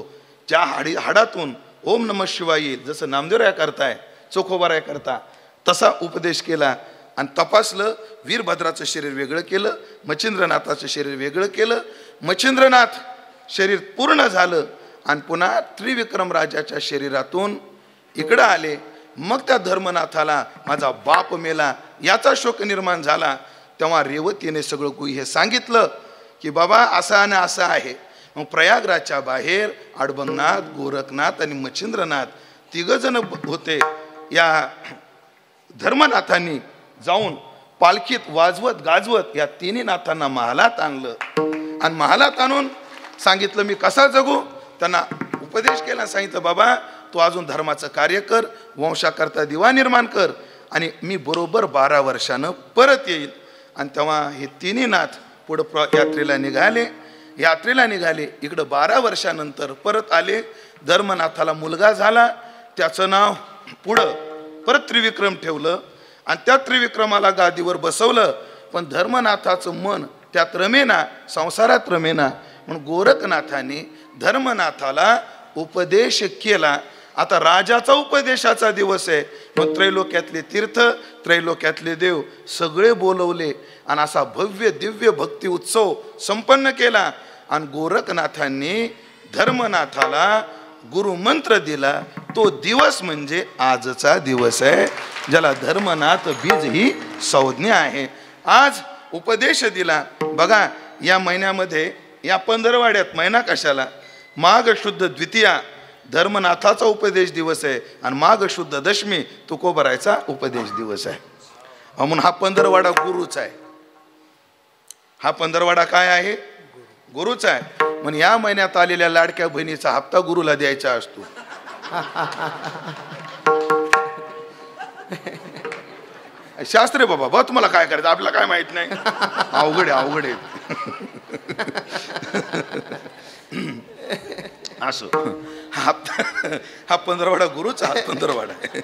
ज्या हाडातून ओम नमः शिवाय येईल, जसं नामदेवराया करताय, चोखोबाराया करता, तसा उपदेश केला. आणि तपासलं, वीरभद्राचं शरीर वेगळं केलं, मच्छिंद्रनाथाचं शरीर वेगळं केलं. मच्छिंद्रनाथ शरीर पूर्ण झालं आणि पुन्हा त्रिविक्रम राजाच्या शरीरातून इकडं आले. मग त्या धर्मनाथाला माझा बाप मेला याचा शोक निर्माण झाला. तेव्हा रेवतीने सगळं हे सांगितलं की बाबा असा आणि असं आहे. मग प्रयागराजच्या बाहेर आडबंगनाथ, गोरखनाथ आणि मच्छिंद्रनाथ 3 जण होते. या धर्मनाथांनी जाऊन पालखीत वाजवत गाजवत या 3 नाथांना महालात आणलं. आणि महालात आणून सांगितलं मी कसा जगू. त्यांना उपदेश केला. सांगितलं बाबा तू अजून धर्माचं कार्य कर, वंशाकरता दिवा निर्माण कर, आणि मी बरोबर 12 वर्षानं परत येईल. आणि तेव्हा हे 3 नाथ पुढं यात्रेला निघाले. इकडं 12 वर्षानंतर परत आले. धर्मनाथाला मुलगा झाला. त्याचं नाव पुढं परत त्रिविक्रम ठेवलं आणि त्या त्रिविक्रमाला गादीवर बसवलं. पण धर्मनाथाचं मन त्यात रमेना, संसारात रमेना. म्हणून गोरखनाथाने धर्मनाथाला उपदेश केला. आता राजाचा उपदेशाचा दिवस आहे. मग त्रैलोक्यातले तीर्थ, त्रैलोक्यातले देव सगळे बोलवले आणि असा भव्य दिव्य भक्ती उत्सव संपन्न केला. आणि गोरखनाथांनी धर्मनाथाला गुरुमंत्र दिला. तो दिवस म्हणजे आजचा दिवस आहे, ज्याला धर्मनाथ बीज ही संज्ञा आहे. आज उपदेश दिला. बघा या महिन्यामध्ये या पंधरवाड्यात, महिना कशाला, माघ शुद्ध द्वितीया धर्मनाथाचा उपदेश दिवस आहे आणि माघ शुद्ध दशमी तुकोबरायचा उपदेश दिवस आहे. म्हणून हा पंधरवाडा गुरुचा आहे. हा पंधरवाडा काय आहे, गुरुचा आहे. म्हणून या महिन्यात आलेल्या लाडक्या बहिणीचा हप्ता गुरुला द्यायचा असतो. शास्त्रे बाबा, बा तुम्हाला काय करायचं, आपल्याला काय माहित नाही. अवघड आहे असो. हा पंधरवडा गुरुचा, हा पंधरवडा आहे.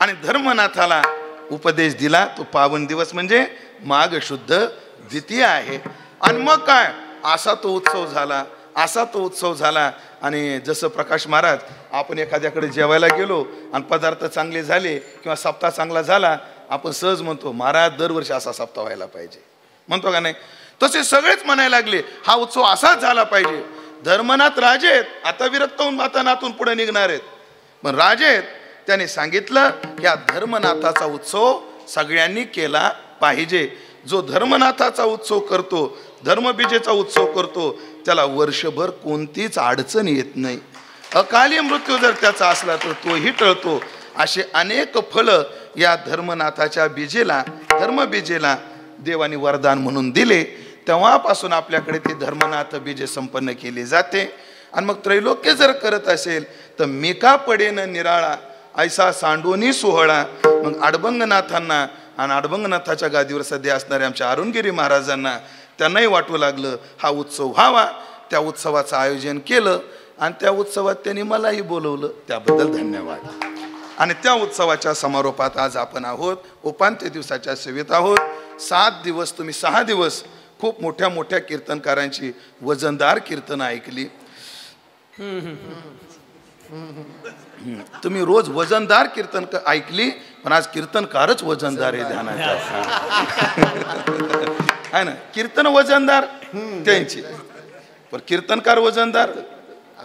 आणि धर्मनाथाला उपदेश दिला तो पावन दिवस म्हणजे माघ शुद्ध द्वितीय आहे. आणि मग काय असा तो उत्सव झाला, असा तो उत्सव झाला. आणि जसं प्रकाश महाराज, आपण एखाद्याकडे जेवायला गेलो आणि पदार्थ चांगले झाले किंवा सप्ताह चांगला झाला, आपण सहज म्हणतो महाराज दरवर्षी असा सप्ताह व्हायला पाहिजे, म्हणतो का नाही? तसे सगळेच म्हणायला लागले हा उत्सव असाच झाला पाहिजे. धर्मनाथ राजे आहेत, आता विरक्त होऊन आता नातून पुढे निघणार आहेत, पण राजे आहेत. त्याने सांगितलं की हा धर्मनाथाचा उत्सव सगळ्यांनी केला पाहिजे. जो धर्मनाथाचा उत्सव करतो, धर्मबीजेचा उत्सव करतो, त्याला वर्षभर कोणतीच अडचण येत नाही. अकाली मृत्यू जर त्याचा असला तर तोही टळतो. असे अनेक फळं या धर्मनाथाच्या बीजेला, धर्मबीजेला देवाने वरदान म्हणून दिले. तेव्हापासून आपल्याकडे ती धर्मनाथ बीजे संपन्न केली जाते. आणि मग त्रैलोक्य जर करत असेल तर मी का पडेन निराळा ऐसा सांडोनी सोहळा. मग अडबंगनाथांना आणि अडबंगनाथाच्या गादीवर सध्या असणाऱ्या आमच्या अरुणगिरी महाराजांना त्यांनाही वाटू लागलं हा उत्सव व्हावा. त्या उत्सवाचं आयोजन केलं आणि त्या उत्सवात त्यांनी मलाही बोलवलं, त्याबद्दल धन्यवाद. आणि त्या उत्सवाच्या समारोपात आज आपण आहोत, उपांत्य दिवसाच्या सेवेत आहोत. 7 दिवस तुम्ही 6 दिवस खूप मोठ्या मोठ्या कीर्तनकारांची वजनदार कीर्तनं ऐकली. तुम्ही रोज वजनदार कीर्तन ऐकली, पण आज कीर्तनकारच वजनदार आहे ध्यानात आहे ना. कीर्तन वजनदार त्यांची, पण कीर्तनकार वजनदार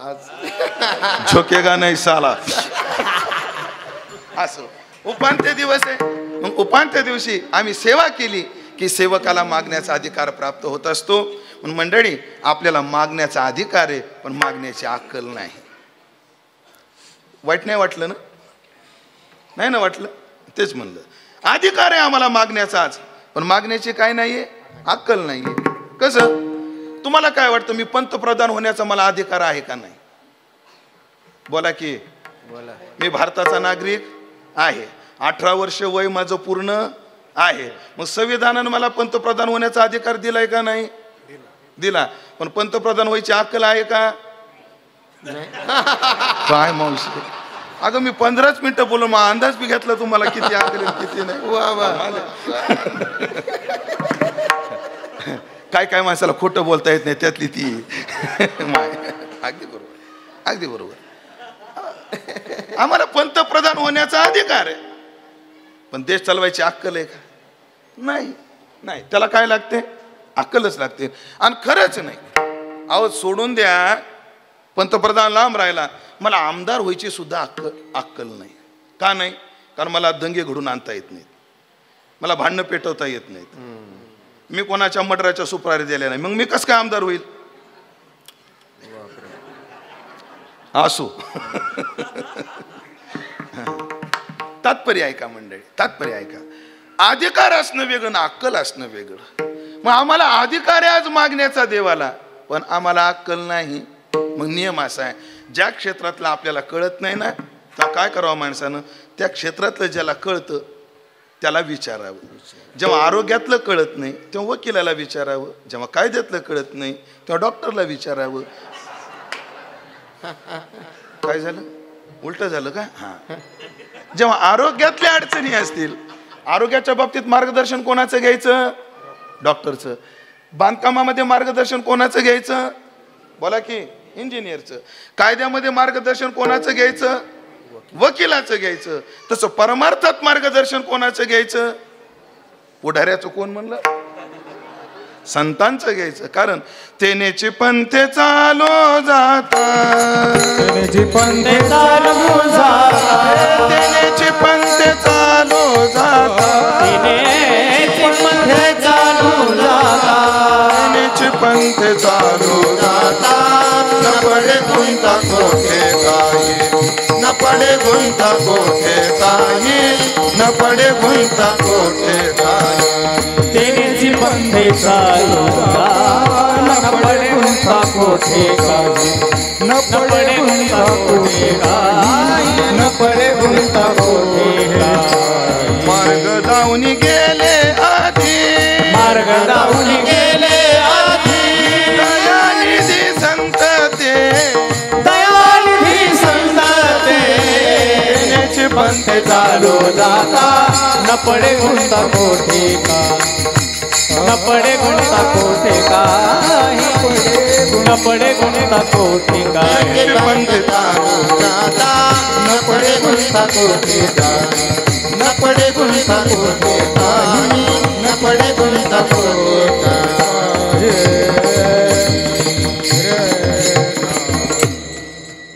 आज झोकेगा नाही साला. असं उपांत्य दिवस आहे. मग उपांत्य दिवशी आम्ही सेवा केली की सेवकाला मागण्याचा अधिकार प्राप्त होत असतो. पण मंडळी, आपल्याला मागण्याचा अधिकार आहे, पण मागण्याची अक्कल नाही. वाईट नाही वाटलं ना? नाही ना वाटलं? तेच म्हणलं, अधिकार आहे आम्हाला मागण्याचाच, पण मागण्याची काय नाहीये, अक्कल नाहीये. कसं? तुम्हाला काय वाटतं, मी पंतप्रधान होण्याचा मला अधिकार आहे का नाही? बोला की बोला. मी भारताचा नागरिक आहे, 18 वर्ष वय माझं पूर्ण आहे. मग संविधानानं मला पंतप्रधान होण्याचा अधिकार दिलाय का नाही? दिला. पण पंतप्रधान व्हायची अक्कल आहे का? काय मावशी, अगं मी 15च मिनिटं बोललो, मग अंदाज बी घेतला तुम्हाला किती अक्कल किती नाही. वा वा. काय काय माणसाला खोटं बोलता येत नाही, त्यातली ती. अगदी बरोबर, अगदी बरोबर. आम्हाला पंतप्रधान होण्याचा अधिकार आहे, पण देश चालवायची अक्कल आहे का? नाही. नाही, त्याला काय लागते? अक्कलच लागते. आणि खरंच नाही, अहो सोडून द्या पंतप्रधान लांब राहिला, मला आमदार व्हायची सुद्धा अक्कल नाही. का नाही? कारण मला दंगे घडून आणता येत नाहीत, मला भांडणं पेटवता येत नाहीत, मी कोणाच्या मर्डराच्या सुपारी दिल्या नाही, मग मी कसं काय आमदार होईल? असो. तात्पर्य ऐका मंडळी, तात्पर्य ऐका. अधिकार असणं वेगळं ना अक्कल असणं वेगळं. मग आम्हाला अधिकार आहे आज मागण्याचा देवाला, पण आम्हाला अक्कल नाही. मग नियम असा आहे, ज्या क्षेत्रातलं आपल्याला कळत नाही ना, तर काय करावं माणसानं? त्या क्षेत्रातलं ज्याला कळतं त्याला विचारावं. जेव्हा आरोग्यातलं कळत नाही तेव्हा वकिलाला विचारावं, जेव्हा कायद्यातलं कळत नाही तेव्हा डॉक्टरला विचारावं. काय झालं? उलट झालं का? हा. जेव्हा आरोग्यातल्या अडचणी असतील, आरोग्याच्या बाबतीत मार्गदर्शन कोणाचं घ्यायचं? डॉक्टरचं. बांधकामामध्ये मार्गदर्शन कोणाचं घ्यायचं? बोला की इंजिनियरचं. कायद्यामध्ये मार्गदर्शन कोणाचं घ्यायचं? वकिलाचं घ्यायचं. तसं परमार्थात मार्गदर्शन कोणाचं घ्यायचं? पुढाऱ्याचं. कोण म्हणलं? संतांचं घ्यायचं. कारण तेनेची पंथे चालो जाता, तेनेची पंथे चालो जाता, तेनेची पंथे चालो जाता, तेनेची पंथे चालो जाता, तेनेची पंथे चालो जाता. न पडे गुंता कोठे काही, न पडे गुंता कोठे काही, न पडे गुंता कोठे काही. तेनेची पंथे चालो जाता, न पडे गुंता कोठे काही, न पडे गुंता कोठे काही, न पडे गुंता कोठे काही. मार्ग जाऊन गेले आधी, मार्ग जाऊन गेले आधी, दयानिधी संत ते, दयानिधी पंथ चालू जाता न पडे गुंता कोठे का न पडे गुंता कोठे का न पडे गुंता कोठे का पंथ चालू जाता न पडे गुंता कोठे का न पडे गुंता कोठे का न पडे गुंता कोठे का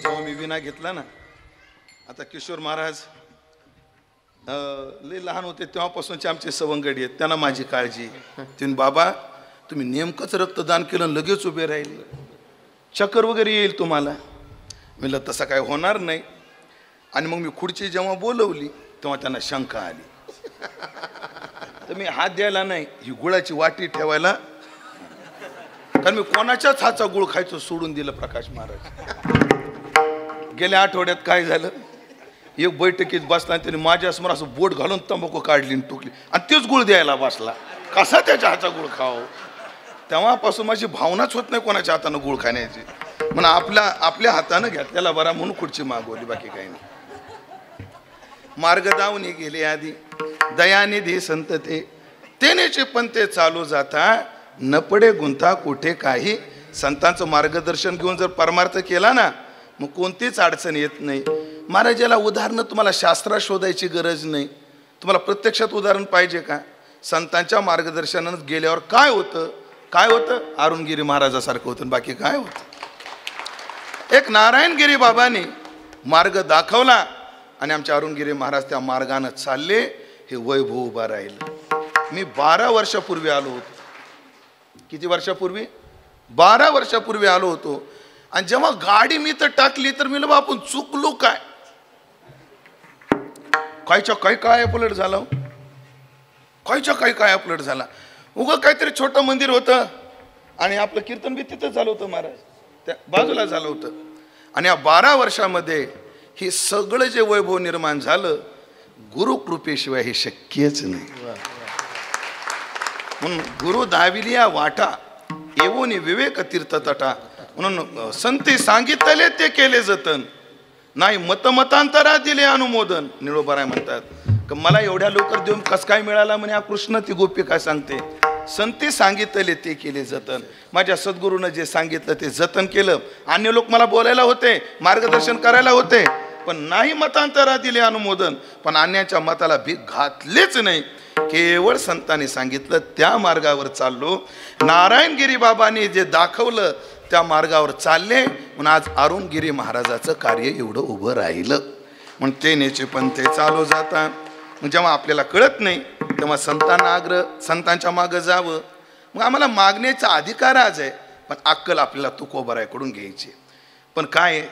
जेव्हा मी विना घेतला ना, आता किशोर महाराज लय लहान होते तेव्हापासूनचे आमचे सवंगडी आहेत, त्यांना माझी काळजी. तुम्ही बाबा तुम्ही नेमकंच रक्तदान केलं लगेच उभे राहिले, चक्कर वगैरे येईल तुम्हाला. म्हणलं तसं काय होणार नाही. आणि मग मी खुर्ची जेव्हा बोलवली तेव्हा त्यांना शंका आली, तर मी हात द्यायला नाही, ही गुळाची वाटी ठेवायला, कारण मी कोणाच्याच हातचा गुळ खायचं सोडून दिलं. प्रकाश महाराज गेल्या आठवड्यात काय झालं, एक बैठकीत बसला आणि त्याने माझ्यासमोर असं बोट घालून तंबाखू काढली आणि टोकली आणि तेच गुळ द्यायला बसला. कसा त्याच्या हातचा गुळ खाव? तेव्हापासून माझी भावनाच होत नाही कोणाच्या हातानं गुळ खाण्याची. म्हणून आपल्या हातानं घेतलेला बरा म्हणून खुर्ची मागवली, बाकी काही नाही. मार्ग दावून गेले आधी दयानिधी संत तेनेचे पंथे चालू जाता न पडे गुंता कुठे काही. संतांचं मार्गदर्शन घेऊन जर परमार्थ केला ना, मग कोणतीच अडचण येत नाही. महाराजाला उदाहरणं तुम्हाला शास्त्रात शोधायची गरज नाही, तुम्हाला प्रत्यक्षात उदाहरण पाहिजे का? संतांच्या मार्गदर्शनानं गेल्यावर काय होतं? अरुणगिरी महाराजासारखं होतं, बाकी काय होतं? एक नारायणगिरी बाबांनी मार्ग दाखवला आणि आमचे अरुणगिरी महाराज त्या मार्गानं चालले, हे वैभव उभा राहिलं. मी 12 वर्षापूर्वी आलो होतो. किती वर्षापूर्वी? 12 वर्षापूर्वी आलो होतो. आणि जेव्हा गाडी मी तर टाकली तर मी आपण चुकलो काय? कायच्या काही काय अपलट झाला, कायच्या काही काय अपलट झाला. उगं काहीतरी छोटं मंदिर होतं आणि आपलं कीर्तन बी तिथं झालं होतं, महाराज त्या बाजूला झालं होतं. आणि या 12 वर्षामध्ये हे सगळं जे वैभव निर्माण झालं, गुरुकृपेशिवाय हे शक्यच नाही. म्हणून गुरु दाविलिया वाटा एवोनी विवेक तीर्थ तटा. म्हणून संते सांगितले ते केले जतन, नाही मतमतांतरा दिले अनुमोदन. निळोबाराय म्हणतात की मला एवढ्या लवकर देऊन कस काय मिळाला म्हणे हा कृष्ण. ती गोपी काय सांगते, संते सांगितले ते केले जतन. माझ्या सद्गुरूनं जे सांगितलं ते जतन केलं. अन्य लोक मला बोलायला होते, मार्गदर्शन करायला होते, पण नाही मतांतरा दिले अनुमोदन. पण अन्याच्या मताला भीक घातलीच नाही. केवळ संतांनी सांगितलं त्या मार्गावर चाललो. नारायणगिरी बाबांनी जे दाखवलं त्या मार्गावर चालले, म्हणून आज अरुणगिरी महाराजाचं कार्य एवढं उभं राहिलं. म्हणून ते नेचे पंथे चालू जाता. जेव्हा आपल्याला कळत नाही तेव्हा संतांच्या मागं जावं. मग आम्हाला मागण्याचा अधिकार आज आहे, पण अक्कल आपल्याला तुकोबारायकडून घ्यायची. पण काय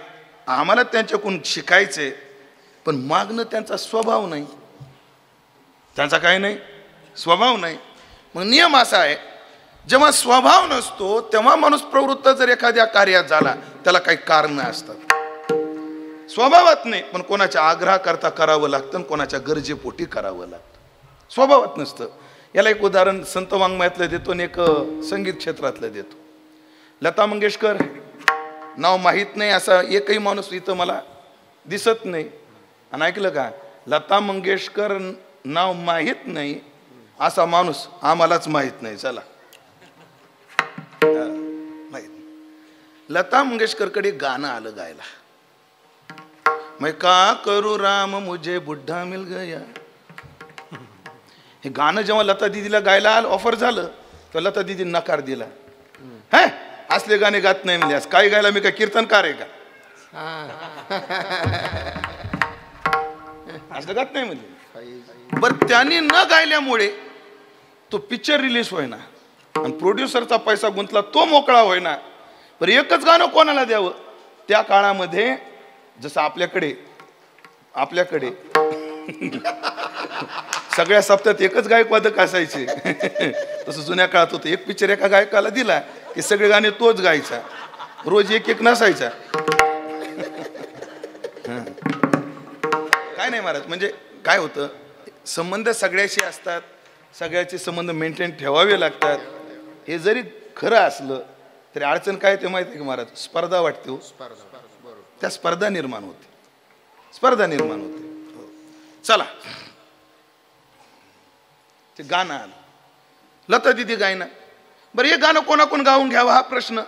आम्हाला त्यांच्याकडून शिकायचे, पण मागणं त्यांचा स्वभाव नाही. त्यांचा काय नाही, स्वभाव नाही. मग नियम असा आहे, जेव्हा स्वभाव नसतो तेव्हा माणूस प्रवृत्त जर एखाद्या कार्यात झाला त्याला काही कारण असतात. स्वभावात नाही, पण कोणाच्या आग्रह करता करावं लागतं, कोणाच्या गरजेपोटी करावं लागतं. स्वभावात नसतं. याला एक उदाहरण संत वाङ्मयातलं देतो आणि एक संगीत क्षेत्रातलं देतो. लता मंगेशकर नाव माहीत नाही असा एकही माणूस इथं मला दिसत नाही. आणि ऐकलं का, लता मंगेशकर नाव माहीत नाही असा माणूस आम्हालाच माहीत नाही. चला माहीत. लता मंगेशकरकडे गाणं आलं गायला, मैं का करू राम मुझे बुड्ढा मिल गया. हे गाणं जेव्हा लता दीदीला गायला आलं, ऑफर झालं, तर लता दीदी नकार दिला. हे असले गाणे गात नाही म्हणजे काय गायला, मी काय कीर्तनकार आहे का? असलं गात नाही म्हणजे. बरं त्यांनी न गायल्यामुळे तो पिक्चर रिलीज होईना आणि प्रोड्युसरचा पैसा गुंतला तो मोकळा होईना. बरं एकच गाणं कोणाला द्यावं? त्या काळामध्ये जसं आपल्याकडे सगळ्या सप्त्यात एकच गायकवादक असायचे, तसं जुन्या काळात होतं. एक पिक्चर एका गायकाला दिला की सगळे गाणे तोच गायचा, रोज एक एक नसायचा. काय नाही महाराज, म्हणजे काय होतं, संबंध सगळ्याशी असतात, सगळ्याचे संबंध मेंटेन ठेवावे लागतात. हे जरी खरं असलं तरी अडचण काय ते माहिती आहे की महाराज, स्पर्धा वाटते हो. त्या स्पर्धा निर्माण होते. चला ते गाणं आलं, लता दिदी गायना. बरं हे गाणं कोणाकोण गाऊन घ्यावं हा प्रश्न.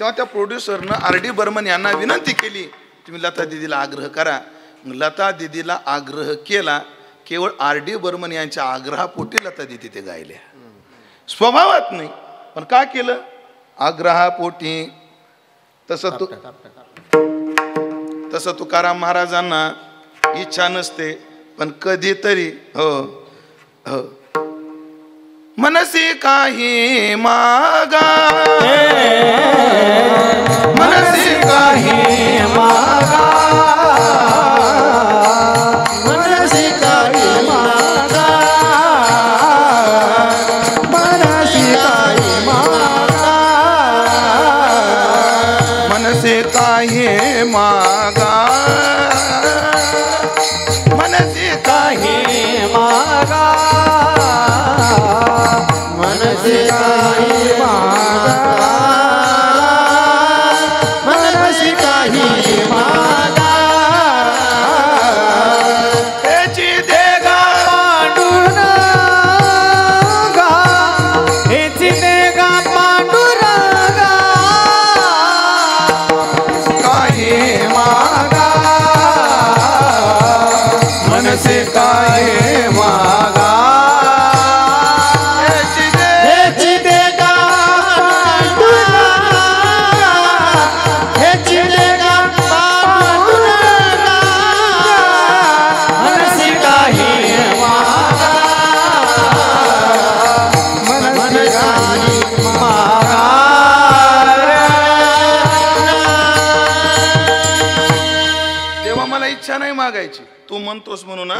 तेव्हा त्या प्रोड्युसरनं R.D. बर्मन यांना विनंती केली, तुम्ही लता दिदीला आग्रह करा. लता दिदीला आग्रह केला. केवळ R.D. बर्मन यांच्या आग्रहापोटी लता दिदी ते गायल्या, स्वभावात नाही, पण का केलं? आग्रहापोटी. तसं तुकाराम महाराजांना इच्छा नसते, पण कधीतरी हो हो मनसी काही मागा, मनसी काही मागा, मनसी काही मागा, मनसी काही मागा, मनसी काही मागा, मनसी काही मागा, मनसी काही मागा, मनसी काही मागा, त्याची देगा पांडुरंगा, हेची देगा पांडुरंगा, काही मागा, मनसी काही मागा, हेची देगा पांडुरंगा, हेची देगा पांडुरंगा, मनसी काही मागा, मनसी काही मागा. तेव्हा मला इच्छा नाही मागायची, तू म्हणतोस म्हणून.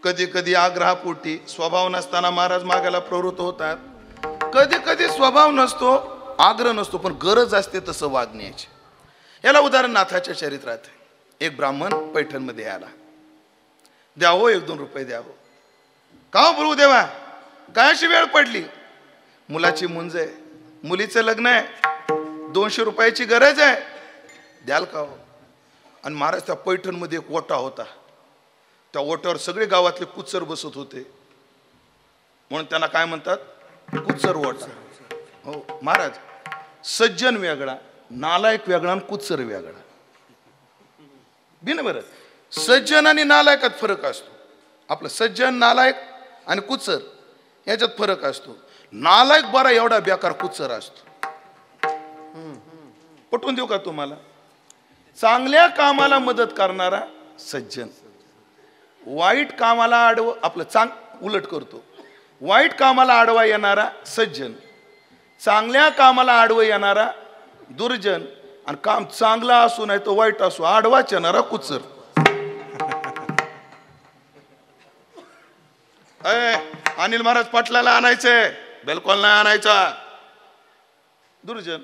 कधी कधी आग्रहापोटी, स्वभाव नसताना महाराज मागायला प्रवृत्त होतात. कधी कधी स्वभाव नसतो, आग्रह नसतो, पण गरज असते तसं वागण्याची. याला उदाहरण नाथाच्या चरित्रात. एक ब्राह्मण पैठणमध्ये आला, द्यावं 1-2 रुपये द्यावं. का हो प्रभू देवा, काय अशी वेळ पडली? मुलाची मुंज आहे, मुलीचं लग्न आहे, 200 रुपयाची गरज आहे, द्याल का हो? आणि महाराज त्या पैठणमध्ये एक ओटा होता, त्या ओट्यावर सगळे गावातले कुचर बसत होते, म्हणून त्यांना काय म्हणतात? कुचर ओटा. हो महाराज, सज्जन वेगळा, नालायक वेगळा आणि कुचर वेगळा. बिन बरं, सज्जन आणि नालायकात फरक असतो. आपलं सज्जन, नालायक आणि कुचर याच्यात फरक असतो. नालायक बरा एवढा बेकार कुचर असतो. पटवून देऊ का तुम्हाला? चांगल्या कामाला मदत करणारा सज्जन, वाईट कामाला आपलं उलट करतो. वाईट कामाला आडवा येणारा सज्जन, चांगल्या कामाला आडवा येणारा दुर्जन, आणि काम चांगला असू नाही तो वाईट असू आडवाच येणारा कुचर. अनिल महाराज पाटलाला आणायचंय, बिलकुल नाही आणायचा दुर्जन.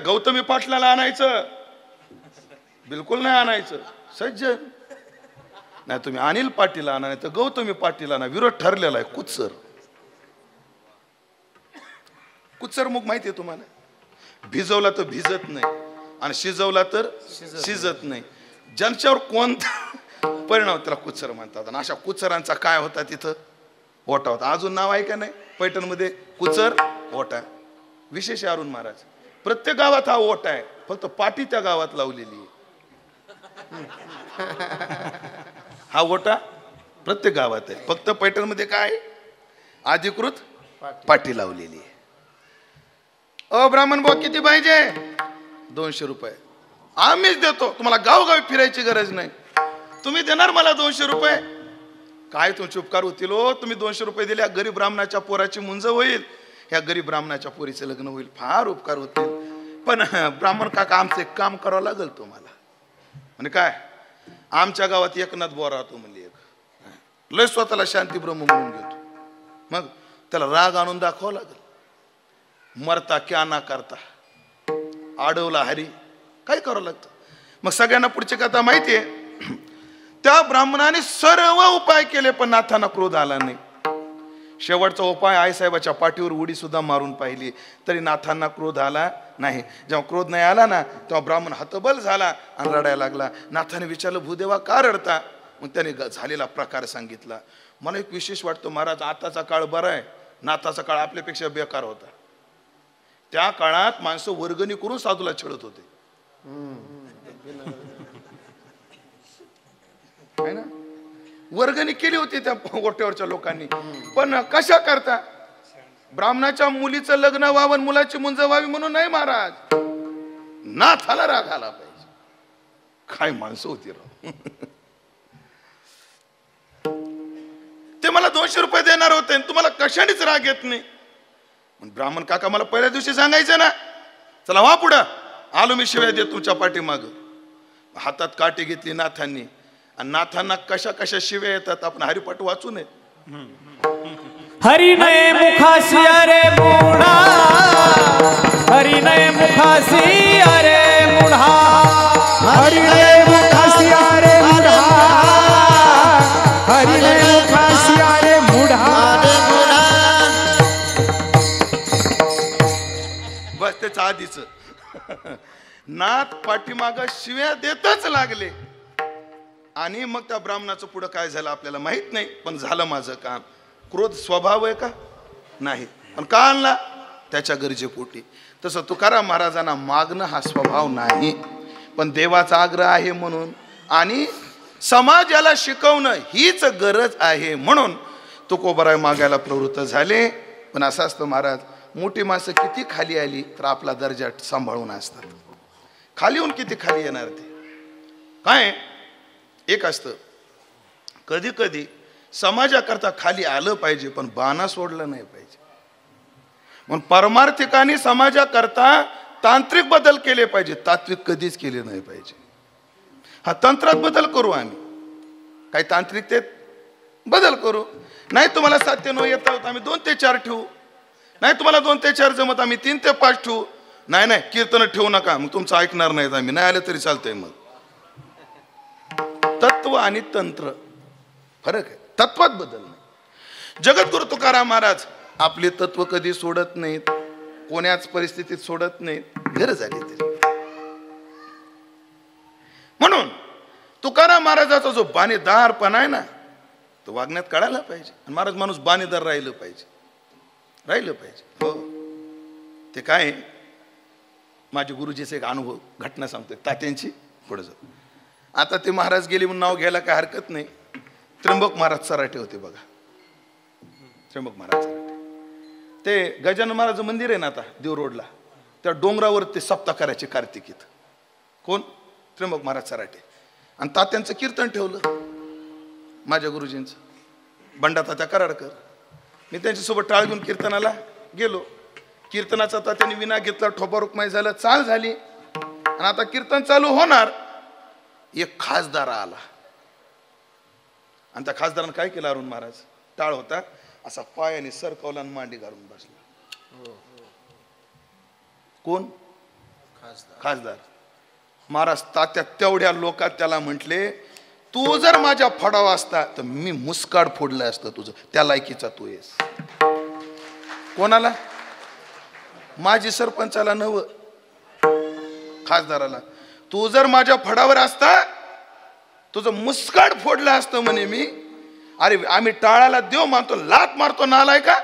गौतमी पाटलाला आणायचं, बिलकुल नाही आणायचं सज्जन. नाही तुम्ही अनिल पाटील आणा, नाही तर गौतमी पाटील आणा, विरोध ठरलेला आहे कुचर. कुचर मग माहिती आहे तुम्हाला? भिजवला तर भिजत नाही आणि शिजवला तर शिजत नाही. ज्यांच्यावर कोणता परिणाम त्याला कुचर म्हणतात. आणि अशा कुचरांचा काय होता तिथं? ओटा होता. अजून नाव आहे का नाही पैठणमध्ये? कुचर ओटा. विशेष अरुण महाराज, प्रत्येक गावात हा ओटा आहे, फक्त पाटी त्या गावात लावलेली आहे. हा ओटा प्रत्येक गावात आहे, फक्त पैठणमध्ये काय अधिकृत पाटी लावलेली आहे. ब्राह्मण भाऊ किती पाहिजे? 200 रुपये. आम्हीच देतो तुम्हाला, गावगावी फिरायची गरज नाही. तुम्ही देणार मला 200 रुपये? काय तुमचे उपकार होतील हो. तुम्ही 200 रुपये दिले, या गरीब ब्राह्मणाच्या पोराची मुंज होईल, ह्या गरीब ब्राह्मणाच्या पोरीचं लग्न होईल, फार उपकार होतील. पण ब्राह्मण काका आमचं एक काम करावं लागेल तुम्हाला. आणि काय? आमच्या गावात एकनाथ बोरा राहतो म्हणले, एक लय स्वतःला शांती ब्रह्म म्हणून घेतो. मग त्याला राग आणून दाखवावं लागेल. मरता क्या ना करता, आडवला हरी, काय करावं लागतं. मग सगळ्यांना पुढची कथा माहितीये. त्या ब्राह्मणाने सर्व उपाय केले पण नाथांना क्रोध आला नाही. शेवटचा उपाय आईसाहेबाच्या पाठीवर उडी सुद्धा मारून पाहिली, तरी नाथांना क्रोध आला नाही. जेव्हा क्रोध नाही आला ना, तेव्हा ब्राह्मण हतबल झाला आणि रडायला लागला. नाथाने विचारलं, भूदेवा का रडता? मग त्याने झालेला प्रकार सांगितला. मला एक विशेष वाटतं महाराज, आताचा काळ बरा आहे, नाथाचा काळ आपल्यापेक्षा बेकार होता. त्या काळात माणसं वर्गणी करून साधूला छळत होते ना, वर्गणी केली होती त्या गोट्यावरच्या लोकांनी. पण कशा करता? ब्राह्मणाच्या मुलीचं लग्न व्हावं, मुलाची मुंज व्हावी म्हणून नाही महाराज, नाथाला राग आला पाहिजे. काय माणसं होती राव. ते मला 200 रुपये देणार होते, तुम्हाला कशानेच राग येत नाही? ब्राह्मण काका मला पहिल्या दिवशी सांगायचं ना, चला वा पुढं, आलो मी शिवाय देत तुमच्या पाठीमाग. हातात काठी घेतली नाथांनी, आणि नाथांना कशा कशा शिव्या येतात आपण हरिपाठ वाचू नये. हरी नये मुखासी अरे मुढा, हरी नये मुखासी अरे मुढा, हरी नये मुखासी अरे मुढा, हरी नये मुखासी अरे मुढा. बस त्याच्या आधीच नाथ पाठीमाग शिव्या देतच लागले. आणि मग त्या ब्राह्मणाचं पुढं काय झालं आपल्याला माहित नाही, पण झालं माझं काम. क्रोध स्वभाव आहे का? नाही. पण का आणला? त्याच्या गरजेपोटी. तसं तुकाराम महाराजांना मागणं हा स्वभाव नाही, पण देवाचा आग्रह आहे म्हणून आणि समाजाला शिकवणं हीच गरज आहे म्हणून तुकोबाराय मागायला प्रवृत्त झाले. पण असं असतं महाराज, मोठी माणसं किती खाली आली तर आपला दर्जा सांभाळून असतात. खाली होऊन किती खाली येणार ते काय? एक असतं, कधी कधी समाजाकरता खाली आलं पाहिजे, पण बाणा सोडलं नाही पाहिजे. म्हणून परमार्थिकाने समाजाकरता तांत्रिक बदल केले पाहिजे, तात्विक कधीच केले नाही पाहिजे. हा तंत्रात बदल करू, आम्ही काही तांत्रिकतेत बदल करू. नाही तुम्हाला 7 ते 9 येत आहोत, आम्ही 2 ते 4 ठेवू. नाही तुम्हाला 2 ते 4 जमत, आम्ही 3 ते 5 ठेवू. नाही कीर्तन ठेवू नका, मग तुमचं ऐकणार नाहीत आम्ही. नाही आलं तरी चालतंय. मग तत्व आणि तंत्र फरक आहे, तत्वात बदल नाही. जगद्गुरु तुकाराम महाराज आपले तत्व कधी सोडत नाहीत, कोण्याच परिस्थितीत सोडत नाहीत, गरज आली तरी. म्हणून तुकाराम महाराजाचा जो बाणेदारपणा आहे ना, तो वागण्यात कळायला पाहिजे. आणि महाराज माणूस बाणेदार राहिलं पाहिजे. हो, ते काय, माझे गुरुजीचे एक अनुभव घटना सांगतोय तात्यांची. पुढे जाऊ. आता ते महाराज गेले म्हणून नाव घ्यायला काय हरकत नाही. त्र्यंबक महाराज सराटे होते बघा, त्र्यंबक महाराज सराटे. ते गजानन महाराज मंदिर आहे ना आता देव रोडला, त्या डोंगरावर ते सप्ताह करायचे कार्तिकीत. कोण? त्र्यंबक महाराज सराटे. आणि तात्यांचं कीर्तन ठेवलं, माझ्या गुरुजींचं, बंडा तात्या कराडकर. मी त्यांच्यासोबत टाळ घेऊन कीर्तनाला गेलो. कीर्तनाचा तात्यांनी विना घेतला, ठोपा रुक्माई झालं, चाल झाली. आणि आता कीर्तन चालू होणार, एक खासदार आला. आणि त्या खासदारानं काय केलं? अरुण महाराज टाळ होता, असा पायाने सरकवला आणि मांडी घालून बसला. कोण? खासदार. महाराज तात्या तेवढ्या लोकात त्याला म्हटले, तू जर माझ्या फडावा असता तर मी मुस्काड फोडलं असतं तुझं, त्या लायकीचा तू येस. कोणाला? माझी सरपंचाला नव, खासदाराला. तू जर माझ्या फडावर असता तुझं मुस्काड फोडलं असतं म्हणे मी. अरे आम्ही टाळाला देव मानतो, लात मारतो नालाय का?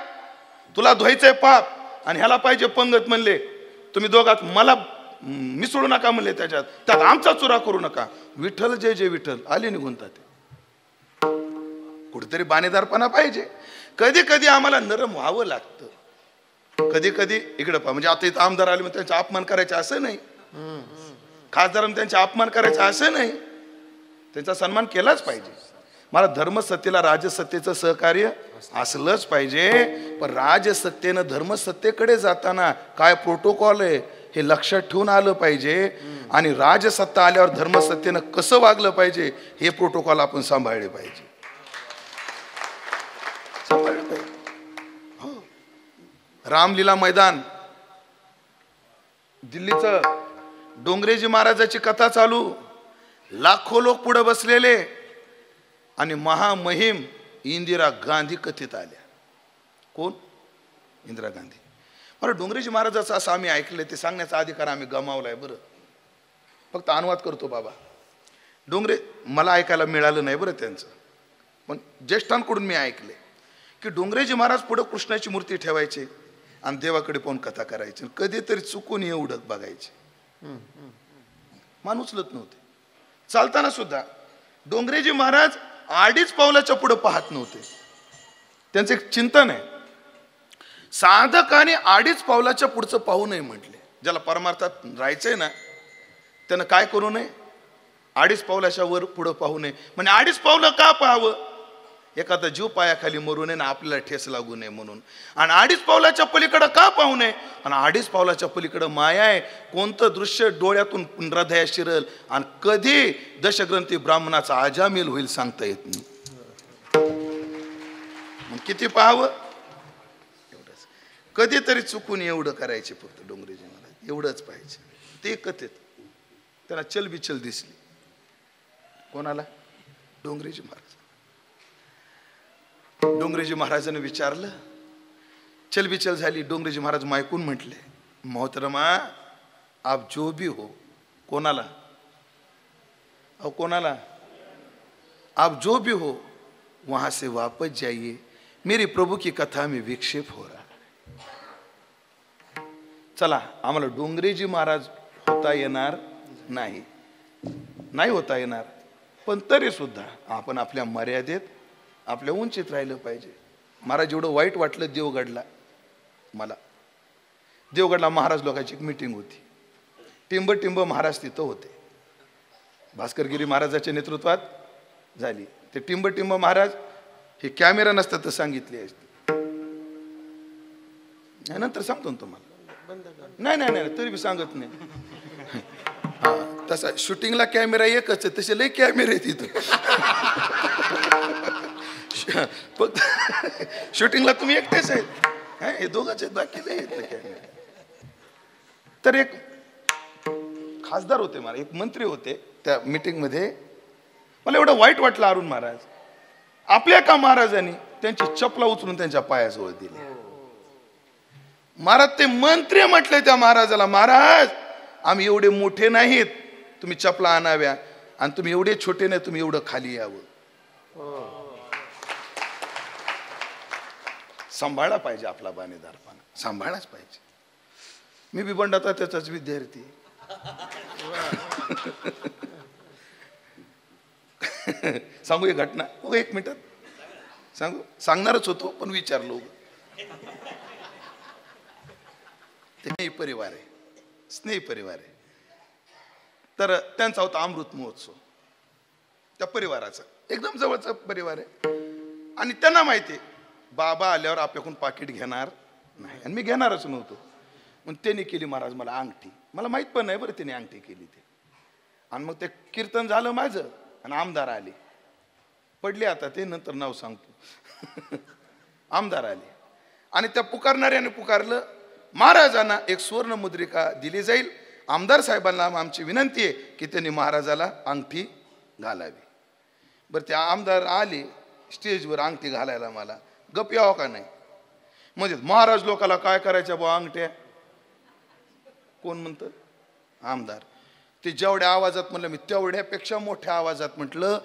तुला धुवायचंय पाप आणि ह्याला पाहिजे पंगत म्हणले. तुम्ही दोघात मला मिसळू नका म्हणले, त्यात आमचा चुरा करू नका. विठ्ठल जय जय विठ्ठल आले निघून जाते. कुठेतरी बाणेदारपणा पाहिजे. कधी कधी आम्हाला नरम व्हावं लागतं. कधी कधी इकडं पहा, म्हणजे आता इथं आमदार आले म्हणून त्यांचा अपमान करायचा असं नाही, खासदारांनी त्यांचा अपमान करायचा असं नाही, त्यांचा सन्मान केलाच पाहिजे. मला धर्मसत्तेला राजसत्तेचं सहकार्य असलंच पाहिजे. पण राजसत्तेनं धर्मसत्तेकडे जाताना काय प्रोटोकॉल आहे हे लक्षात ठेवून आलं पाहिजे. आणि राजसत्ता आल्यावर धर्मसत्तेनं कसं वागलं पाहिजे हे प्रोटोकॉल आपण सांभाळले पाहिजे. रामलीला मैदान, दिल्लीचं डोंगरेजी महाराजाची कथा चालू, लाखो लोक पुढे बसलेले आणि महामहिम इंदिरा गांधी कथित आल्या. कोण? इंदिरा गांधी. मला डोंगरेजी महाराजाचं असं आम्ही ऐकलंय, ते सांगण्याचा अधिकार आम्ही गमावलाय. बरं फक्त अनुवाद करतो बाबा. डोंगरे मला ऐकायला मिळालं नाही बरं त्यांचं, पण ज्येष्ठांकडून मी ऐकले की डोंगरेजी महाराज पुढं कृष्णाची मूर्ती ठेवायचे आणि देवाकडे पाहून कथा करायची. कधीतरी चुकून एवढं बघायचे, मान उचलत नव्हते. चालताना सुद्धा डोंगरेजी महाराज 2.5 पावलाच्या पुढे पाहत नव्हते. त्यांचं एक चिंतन आहे, साधकाने 2.5 पावलाच्या पुढचं पाहू नये म्हटले. ज्याला परमार्थात राहायचंय ना त्यानं काय करू नये? 2.5 पावलाच्या वर पुढं पाहू नये. म्हणजे 2.5 पावलं का पाहावं? एखादा जीव पायाखाली मरू नये ना आपल्याला ठेस लागू नये म्हणून. आणि 2.5 पावलाच्या पलीकडं का पाहू नये? आणि 2.5 पावलाच्या पलीकडं माया आहे. कोणतं दृश्य डोळ्यातून हृदयात शिरल आणि कधी दशग्रंथी ब्राह्मणाचा आजामेल होईल सांगता येत नाही. मग किती पाहावं? एवढंच. कधीतरी चुकून एवढं करायचे फक्त डोंगरेजी महाराज, एवढंच पाहिजे. ते कथेत त्यांना चलबिचल दिसली. कोणाला? डोंगरेजी महाराज. डोंगरेजी महाराजांनी विचारलं, चलबिचल झाली. डोंगरेजी महाराज मायकून म्हटले, मोहतरमा आप जो भी हो. कोणाला? अहो कोणाला? आप जो भी हो वहां से वापस जाइए, मेरी प्रभु की कथा में विक्षेप हो रहा है. चला आम्हाला डोंगरेजी महाराज होता येणार नाही, नाही होता येणार, पण तरी सुद्धा आपण आपल्या मर्यादेत आपल्या उंचीत राहिलं पाहिजे. महाराज एवढं वाईट वाटलं देवगडला. मला देवगडला महाराज लोकांची एक मीटिंग होती. टिंब महाराज तिथं होते. भास्करगिरी महाराजाच्या नेतृत्वात झाली. ते टिंब महाराज हे कॅमेरा नसतात तर सांगितले असते. नंतर सांगतो ना तुम्हाला. नाही तरी बी सांगत नाही. हा तसा शूटिंगला कॅमेरा एकच आहे, तसे लय कॅमेरे आहेत इथं. फक्त शूटिंगला तुम्ही एकटेच आहेत, हे दोघंच आहेत, बाकी नाही आहेत कॅमेरे. तर एक खासदार होते, मला एक मंत्री होते त्या मीटिंग मध्ये. मला एवढं वाईट वाटलं अरुण महाराज. आपल्या का महाराजांनी त्यांची चपला उचलून त्यांच्या पायाजवळ दिली. महाराज ते मंत्री म्हटले त्या महाराजाला, महाराज आम्ही एवढे मोठे नाहीत तुम्ही चपला आणाव्या, आणि तुम्ही एवढे छोटे नाही तुम्ही एवढं खाली यावं. सांभाळला पाहिजे आपला बाणेदारपणा, सांभाळलाच पाहिजे. मी बी बंडाचा त्याचाच विद्यार्थी. सांगू एक घटना? एक मिनिटात सांगू. सांगणारच होतो पण विचारलो. ते परिवार आहे, स्नेही परिवार आहे. तर त्यांचा होता अमृत महोत्सव. त्या परिवाराचा एकदम जवळचा परिवार आहे. आणि त्यांना माहिती आहे बाबा आल्यावर आपल्याकडून पाकिट घेणार नाही, आणि मी घेणारच नव्हतो. मग त्यांनी केली महाराज मला अंगठी. मला माहित पण नाही बरं त्यांनी अंगठी केली ते. आणि मग ते कीर्तन झालं माझं, आणि आमदार आले. पडले आता ते, नंतर नाव सांगतो. आमदार आले आणि त्या पुकारणाऱ्याने पुकारलं, महाराजांना एक सुवर्ण मुद्रिका दिली जाईल. आमदार साहेबांना आमची विनंती आहे की त्यांनी महाराजाला अंगठी घालावी. बरं ते आमदार आले स्टेजवर अंगठी घालायला. मला गप यावं का नाही? म्हणजे महाराज लोकाला काय करायच्या बा अंगठ्या? कोण म्हणतं? आमदार. ते जेवढ्या आवाजात म्हणलं मी तेवढ्यापेक्षा मोठ्या आवाजात म्हटलं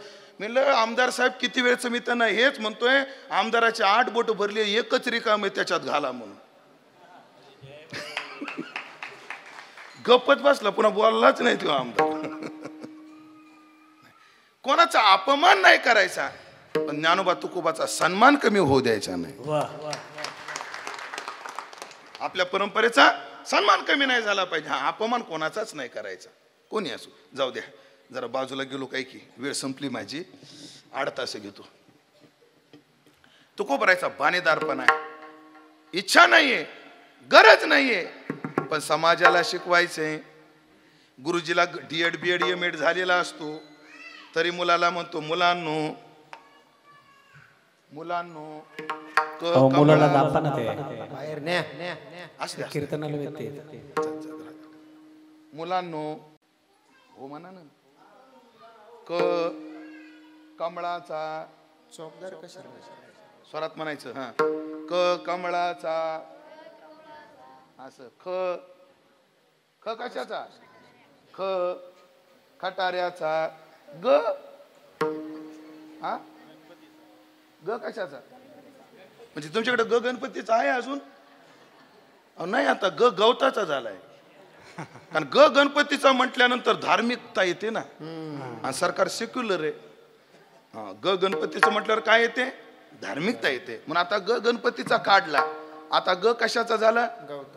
आमदार साहेब किती वेळचं मी त्यांना हेच म्हणतोय, आमदाराचे 8 बोट भरले एकच रिकाम आहे त्याच्यात घाला म्हणून. गप्पच बसला, पुन्हा बोललाच नाही तो आमदार. कोणाचा अपमान नाही करायचा, पण ज्ञानोबा तुकोबाचा सन्मान कमी होऊ द्यायचा नाही. आपल्या परंपरेचा सन्मान कमी नाही झाला पाहिजे. हा अपमान कोणाचाच नाही करायचा, कोणी असो. जाऊ द्या, जरा बाजूला गेलो काय की वेळ संपली माझी. 8 तास घेतो. तुकोबरायचा बाणेदारपणा आहे. इच्छा नाहीये, गरज नाहीये, पण समाजाला शिकवायचंय. गुरुजीला D.Ed B.Ed M.Ed झालेला असतो तरी मुलाला म्हणतो मुलांनो मुलाला दाखवा ते बाहेर न्या. कीर्तनाला मुलांनो हो म्हणा ना. कमळाचा चौकदार कशाला स्वरात म्हणायचं. हा क कमळाचा, असं ख ख कशाचा, ख खटाऱ्याचा, ग हा ग कशाचा, म्हणजे तुमच्याकडे ग गणपतीचा आहे अजून नाही, आता ग गवताचा झालाय. कारण ग गणपतीचा म्हटल्यानंतर धार्मिकता येते ना, आणि सरकार सेक्युलर आहे. ग गणपतीचं म्हटल्यावर काय येते, धार्मिकता येते. म्हणून आता ग गणपतीचा काढला, आता ग कशाचा झाला,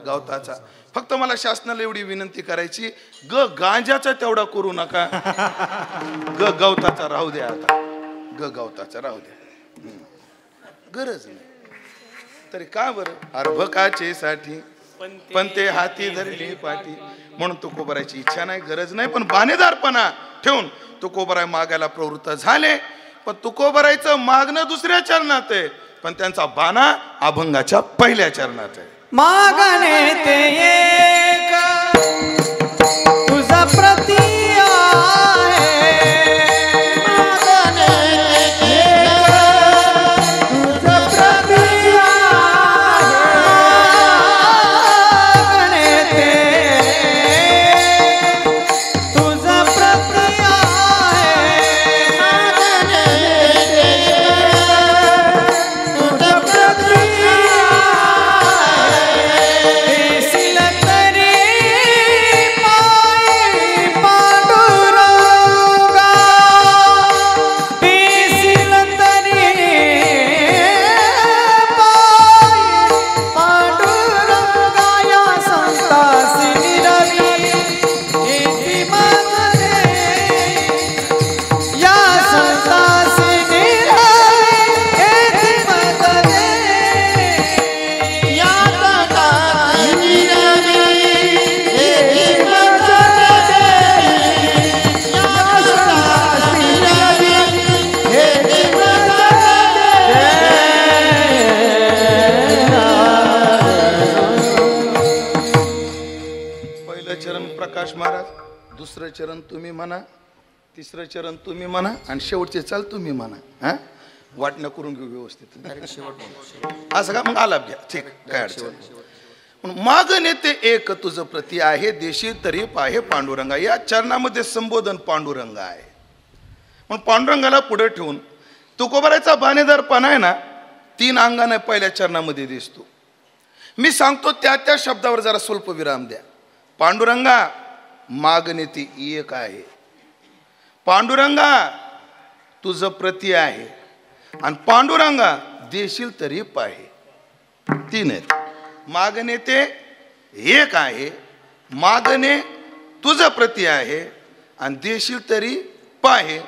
गवताचा. फक्त मला शासनाला एवढी विनंती करायची, ग गांजाचा तेवढा करू नका, ग गवताचा राहू द्या. आता ग गवताचा राहू द्या, गरज नाही. तरी का बरं, अर्भकाचे साठी पण ते हाती धरली पाठी. म्हणून तो कोबरायची इच्छा नाही, गरज नाही, पण बाणेदारपणा ठेवून तो कोबराय मागायला प्रवृत्त झाले. पण तुकोबरायचं मागणं दुसऱ्या चरणात आहे, पण त्यांचा बाणा अभंगाच्या पहिल्या चरणात आहे. मागणे ते एक तुझा प्रती आहे, मागणे तुझा प्रती आहे, मागणे ते तुझा प्रती आहे, तुझा प्रती देशील तरी पायी पांडुरंगा, देशील तरी पायी पांडुरंगा. या संतासी निरवी येती मागणे, या संतासी निरवी येती मागणे, या पहिलं चरण प्रकाश महाराज, दुसरं चरण तुम्ही म्हणा, तिसरं चरण तुम्ही म्हणा, आणि शेवटचे चाल तुम्ही म्हणा. हा, वाटणं करून घेऊ व्यवस्थित. असं का, मग आलाप घ्या, ठीक, काय अडचण नाही. मागणे ते एक तुझं प्रती आहे, देशी तरी पाहे पांडुरंगा. या चरणामध्ये संबोधन पांडुरंग आहे. पण पांडुरंगाला पुढे ठेवून तुकोबरायचा बाणेदारपणा आहे ना, 3 अंगाने पहिल्या चरणामध्ये दिसतो. मी सांगतो त्या शब्दावर जरा स्वल्प विराम द्या. पांडुरंगा मागणे ती एक आहे, पांडुरंगा तुझं प्रती आहे, आणि पांडुरंगा देशील तरी पाहे. 3 आहेत. मागणे ते एक आहे, मागणे तुझं प्रती आहे, आणि देशील तरी पाहे.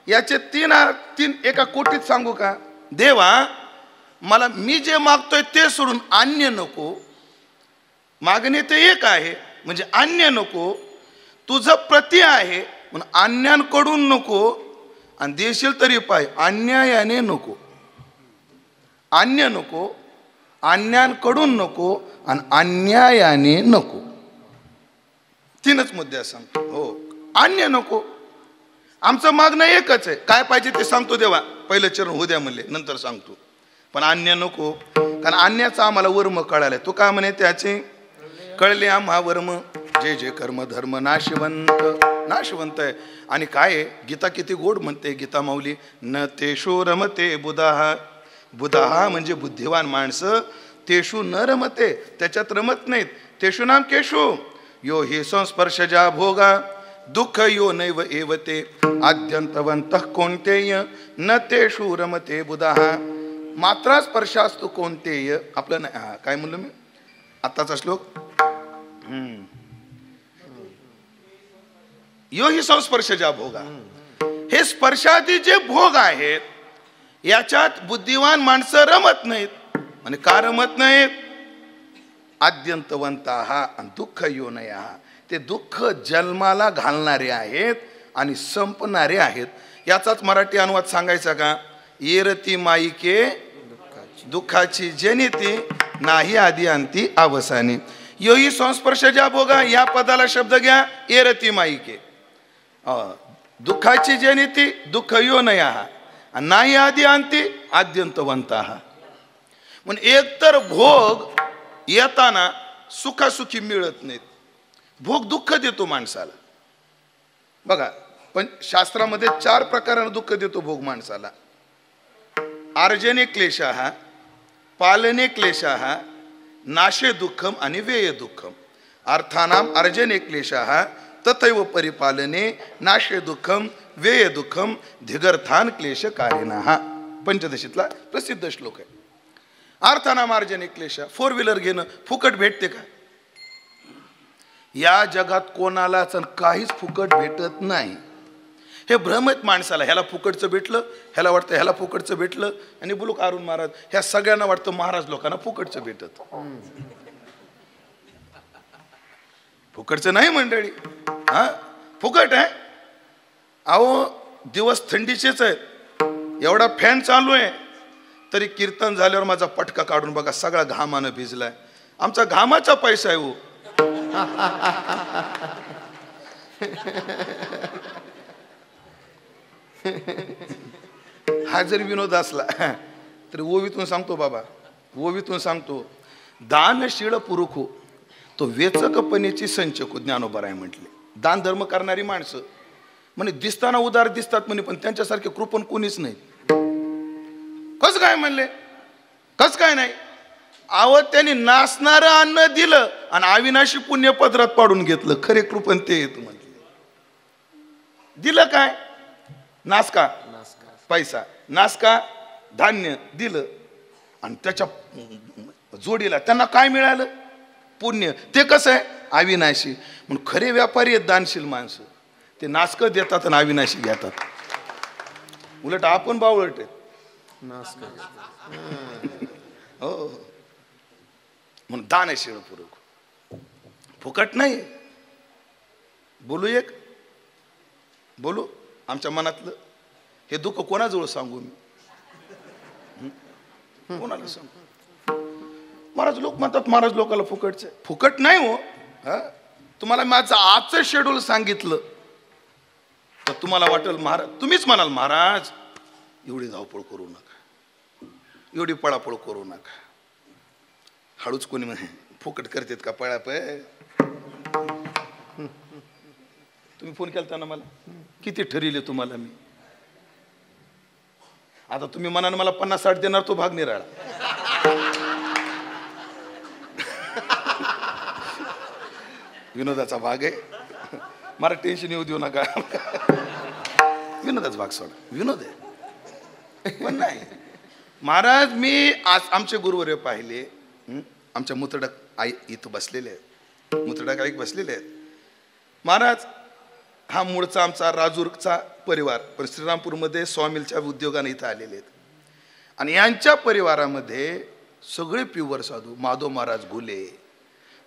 याचे 3 एका कोटीत सांगू का, देवा मला मी जे मागतोय ते सोडून अन्य नको. मागणे ते एक आहे म्हणजे अन्य नको, तुझं प्रती आहे म्हणून अन्यांकडून नको, आणि देशील तरी पाय अन्यायाने नको. अन्य नको, अन्यांकडून नको, आणि अन्यायाने नको. 3च मुद्दे सांगतो. हो, अन्य नको. आमचं मागणं एकच आहे, काय पाहिजे ते सांगतो देवा, पहिलं चरण होऊ द्या म्हणले, नंतर सांगतो. पण अन्य नको, कारण अन्याचा आम्हाला वर्म कळालाय. तो काय म्हणे, त्याचे कळले आम्हा वर्म, जे जे कर्म धर्म नाशवंत आहे. आणि काय आहे, गीता किती गोड म्हणते गीता माऊली, न तेषु रमते बुधाहा. बुधाहा म्हणजे बुद्धिवान माणसं, तेषु न रमते, त्याच्यात रमत नाहीत. तेषु नाम केशु यो हि संस्पर्शजा भोगा, दुःख यो नैव एवते, आद्यंतवंतः कोणतेय, न तेषु रमते बुधाहा. मात्रा स्पर्शास्तु कोणतेय. आपलं नाही, काय म्हणलं मी आत्ताचा श्लोक, यो ही संस्पर्शजा भोगा. हे स्पर्शादी जे भोग आहेत याच्यात बुद्धिवान माणसं रमत नाहीत. आणि का रमत नाहीत, आद्यंतवंताहा आणि दुःख योनया. ते दुःख जन्माला घालणारे आहेत आणि संपणारे आहेत. याचाच मराठी अनुवाद सांगायचा का, येरती माईके दुःखाची जनिती, नाही आधी अंती अवसानी. योही संस्पर्शजा भोगा, या पदाला शब्द घ्या, येरती माईके. दुःखाची जनिती दुःख योनया, नाही आधी अंती आद्यंतवंताहा. म्हणून एकतर भोग येताना सुखासुखी मिळत नाहीत, भोग दुःख देतो माणसाला. बघा, पण शास्त्रामध्ये 4 प्रकारानं दुःख देतो भोग माणसाला. अर्जने क्लेशः, पालने क्लेशः, नाशे दुःखम आणि व्यय दुःखम. अर्थानाम अर्जने क्लेशः तथैव परिपालने नाशे दुःखम व्यय दुःखम धिगर्थान क्लेश कारिणः. पंचदशीतला प्रसिद्ध श्लोक आहे. अर्थानाम अर्जने क्लेशः, 4 व्हीलर घेणं फुकट भेटते का? या जगात कोणालाच काहीच फुकट भेटत नाही. हे भ्रम आहेत माणसाला. ह्याला फुकटचं भेटलं, ह्याला वाटतं ह्याला फुकटचं भेटलं. आणि बुलुक अरुण महाराज ह्या सगळ्यांना वाटतं महाराज लोकांना फुकटचं भेटत. फुकटचं नाही मंडळी, हा फुकट आहे. अहो दिवस थंडीचेच आहेत, एवढा फॅन चालू आहे तरी कीर्तन झाल्यावर माझा पटका काढून बघा, सगळा घामानं भिजलाय. आमचा घामाचा पैसा आहे हो. हा जर विनोद असला तरी ओवीतून सांगतो बाबा, ओवीतून सांगतो. दानशीळ पुरुखो तो वेचकपणेची संचको, ज्ञानोबा म्हटले. दान धर्म करणारी माणसं म्हणे दिसताना उदार दिसतात म्हणे, पण त्यांच्यासारखे कृपण कोणीच नाही. कस काय म्हणले? कस काय नाही? अहो त्यांनी नासणारं अन्न दिलं आणि अविनाशी पुण्य पदरात पाडून घेतलं. खरे कृपण ते येत म्हटले. दिलं काय? नासका पैसा, नासका धान्य दिलं आणि त्याच्या जोडीला त्यांना काय मिळालं? पुण्य. ते कसं आहे? अविनाशी. म्हणून खरे व्यापारी आहेत दानशील माणसं. ते नासकं देतात आणि अविनाशी घेतात. उलट आपण बावळट आहेत. हो, म्हणून दानशील पूर्वक फुकट नाही. बोलू एक, बोलू आमच्या मनातलं हे दुःख कोणाजवळ सांगू मी? कोणाला सांगू? महाराज लोक म्हणतात महाराज लोकाला फुकटचं. फुकट नाही हो. तुम्हाला माझं आजचं शेड्यूल सांगितलं तर तुम्हाला वाटेल महाराज, तुम्हीच म्हणाल महाराज एवढी धावपळ करू नका, एवढी पळापळ करू नका. हळूच कोणी म्हणे फुकट करतात का पळापळ? तुम्ही फोन केलता ना मला, किती ठरले तुम्हाला मी. आता तुम्ही म्हणाल मला 50-60 देणार, तो भाग निराळा. विनोदाचा भाग आहे, मला टेन्शन येऊ देऊ नका. विनोदाचा भाग सोडा, विनोद आहे. पण नाही महाराज, मी आज आमचे गुरुवर्य पाहिले, आमच्या मुतडक आई इथं बसलेले आहेत, मुतडक आई बसलेले आहेत. महाराज हा मूळचा आमचा राजूरचा परिवार, पण श्रीरामपूरमध्ये स्वामीलच्या उद्योगाने इथं आलेले आहेत. आणि यांच्या परिवारामध्ये सगळे प्युअर साधू, माधव महाराज घुले,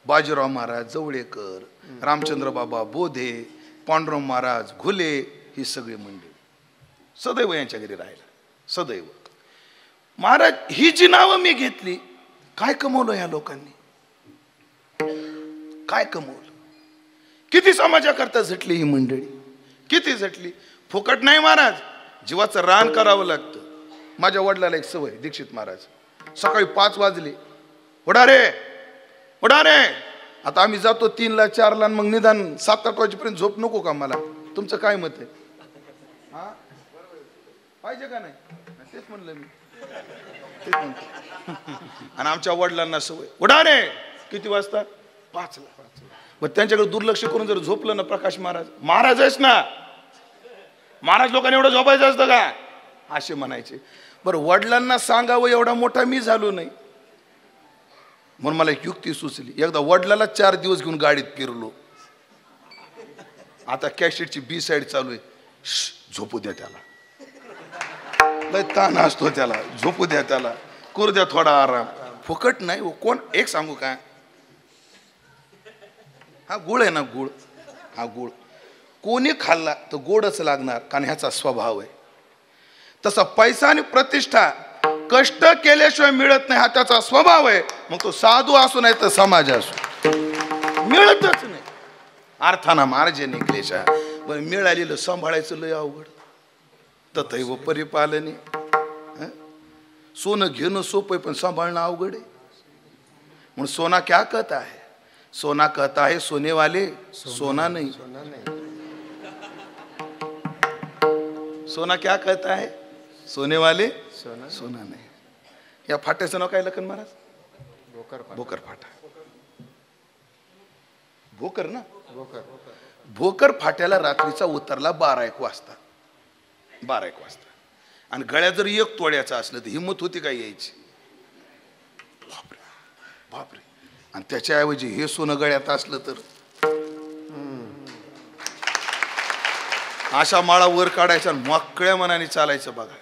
बाजीराव महाराज जवळेकर, रामचंद्र बाबा बोधे, पांडुरंग महाराज घुले, ही सगळी मंडळी सदैव यांच्या घरी राहिला. सदैव. महाराज ही जी नावं मी घेतली, काय कमवलं या लोकांनी? काय कमवलं? किती समाजाकरता झटली ही मंडळी, किती झटली. फुकट नाही महाराज, जीवाचं रान करावं लागतं. माझ्या वडिलाला एक सवय, दीक्षित महाराज, सकाळी 5 वाजले, उडा रे उडा रे. आता आम्ही जातो 3ला 4ला, मग निदान 7-8 वाजेपर्यंत झोप नको का मला? तुमचं काय मत आहे? हा पाहिजे का नाही? तेच म्हणलं मी, तेच म्हणतो. आणि आमच्या वडिलांना सवय, उडा रे. किती वाजता? 5ला. मग त्यांच्याकडे दुर्लक्ष करून जर झोपलं ना, प्रकाश महाराज, महाराज आहेस ना, महाराज लोकांनी एवढं झोपायचं असतं का? असे म्हणायचे. बरं वडिलांना सांगावं एवढा मोठा मी झालो नाही, म्हणून मला एक युक्ती सुचली. एकदा वडिलाला 4 दिवस घेऊन गाडीत फिरलो. आता कॅसेटची B साईड चालू आहे. झोपू द्या त्याला, लय ताण असतो त्याला, झोपू द्या त्याला, करू द्या थोडा आराम. फुकट नाही हो. कोण एक सांगू का? हा गुळ आहे ना, गुळ, हा गुळ कोणी खाल्ला तर गोडच लागणार, कारण ह्याचा स्वभाव आहे. तसा पैसा आणि प्रतिष्ठा कष्ट केल्याशिवाय मिळत नाही, हा त्याचा स्वभाव आहे. मग तो साधू असो नाही तर समाज असो, मिळतच नाही. अर्थाना मार्जने क्लेशा. पण मिळालेलं सांभाळायचं लय अवघड. तथैव परिपालने. सोनं घेणं सोपं आहे पण सांभाळणं अवघड आहे. म्हणून सोना क्या कहता है, सोना कहता है सोने वाले सोना नहीं. सोना क्या कहता है, सोने वाले सोना नहीं. या फाट्याचं नाव काय लखन महाराज? भोकर फाटा. भोकर ना, भोकर फाट्याला रात्रीचा उतरला 12-1 वाजता. 12-1 वाजता. आणि गळ्या जर 1 तोड्याचा असलं तर हिंमत होती काय यायची? बापरे बापरे. आणि त्याच्याऐवजी हे सोनं गळ्यात असलं तर अशा माळा वर काढायचा आणि मोकळ्या मनाने चालायचं. बघा,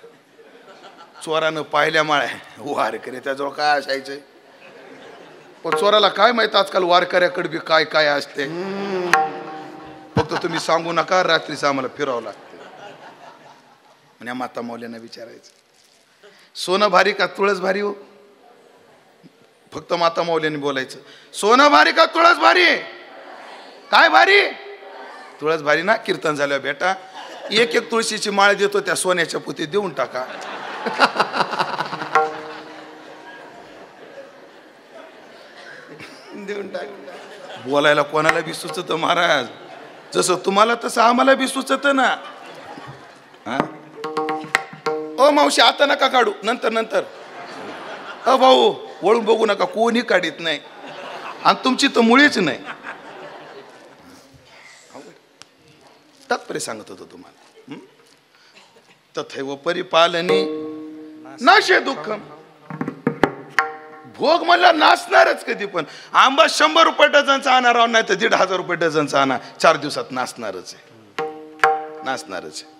चोरानं पाहिल्या माळ्या वारकरी त्याजवळ काय असायचंय. पण चोराला काय माहित आजकाल वारकऱ्याकडे बी काय काय असते. फक्त तुम्ही सांगू नका, रात्रीचं आम्हाला फिरावं लागतं. म्हणजे माता मौल्यांना विचारायचं, सोनं भारी का तुळस भारी हो? फक्त माता मौल्यांनी बोलायचं, सोनं भारी का तुळस भारी? काय भारी? तुळस भारी ना. कीर्तन झाल्यावर बेटा 1-1 तुळशीची माळ देतो, त्या सोन्याच्या पोती देऊन टाका. देऊन टाक. बोलायला कोणाला बी सुचत महाराज, जसं तुम्हाला तसं आम्हाला बी सुचत ना. ओ मावशी आता नका काढू, नंतर नंतर. भाऊ वळून बघू नका, कोणी काढीत नाही आणि तुमची तर मुळीच नाही. तात्पर्य सांगत होतो तुम्हाला. तथैव परिपालने नाशे दुःखम. भोग म्हणला नाचणारच कधी पण. आंबा 100 रुपये डझनचा आणा राहून, नाही तर 1,500 रुपये डझनचा आणा, 4 दिवसात नाचणारच आहे, नाचणारच आहे.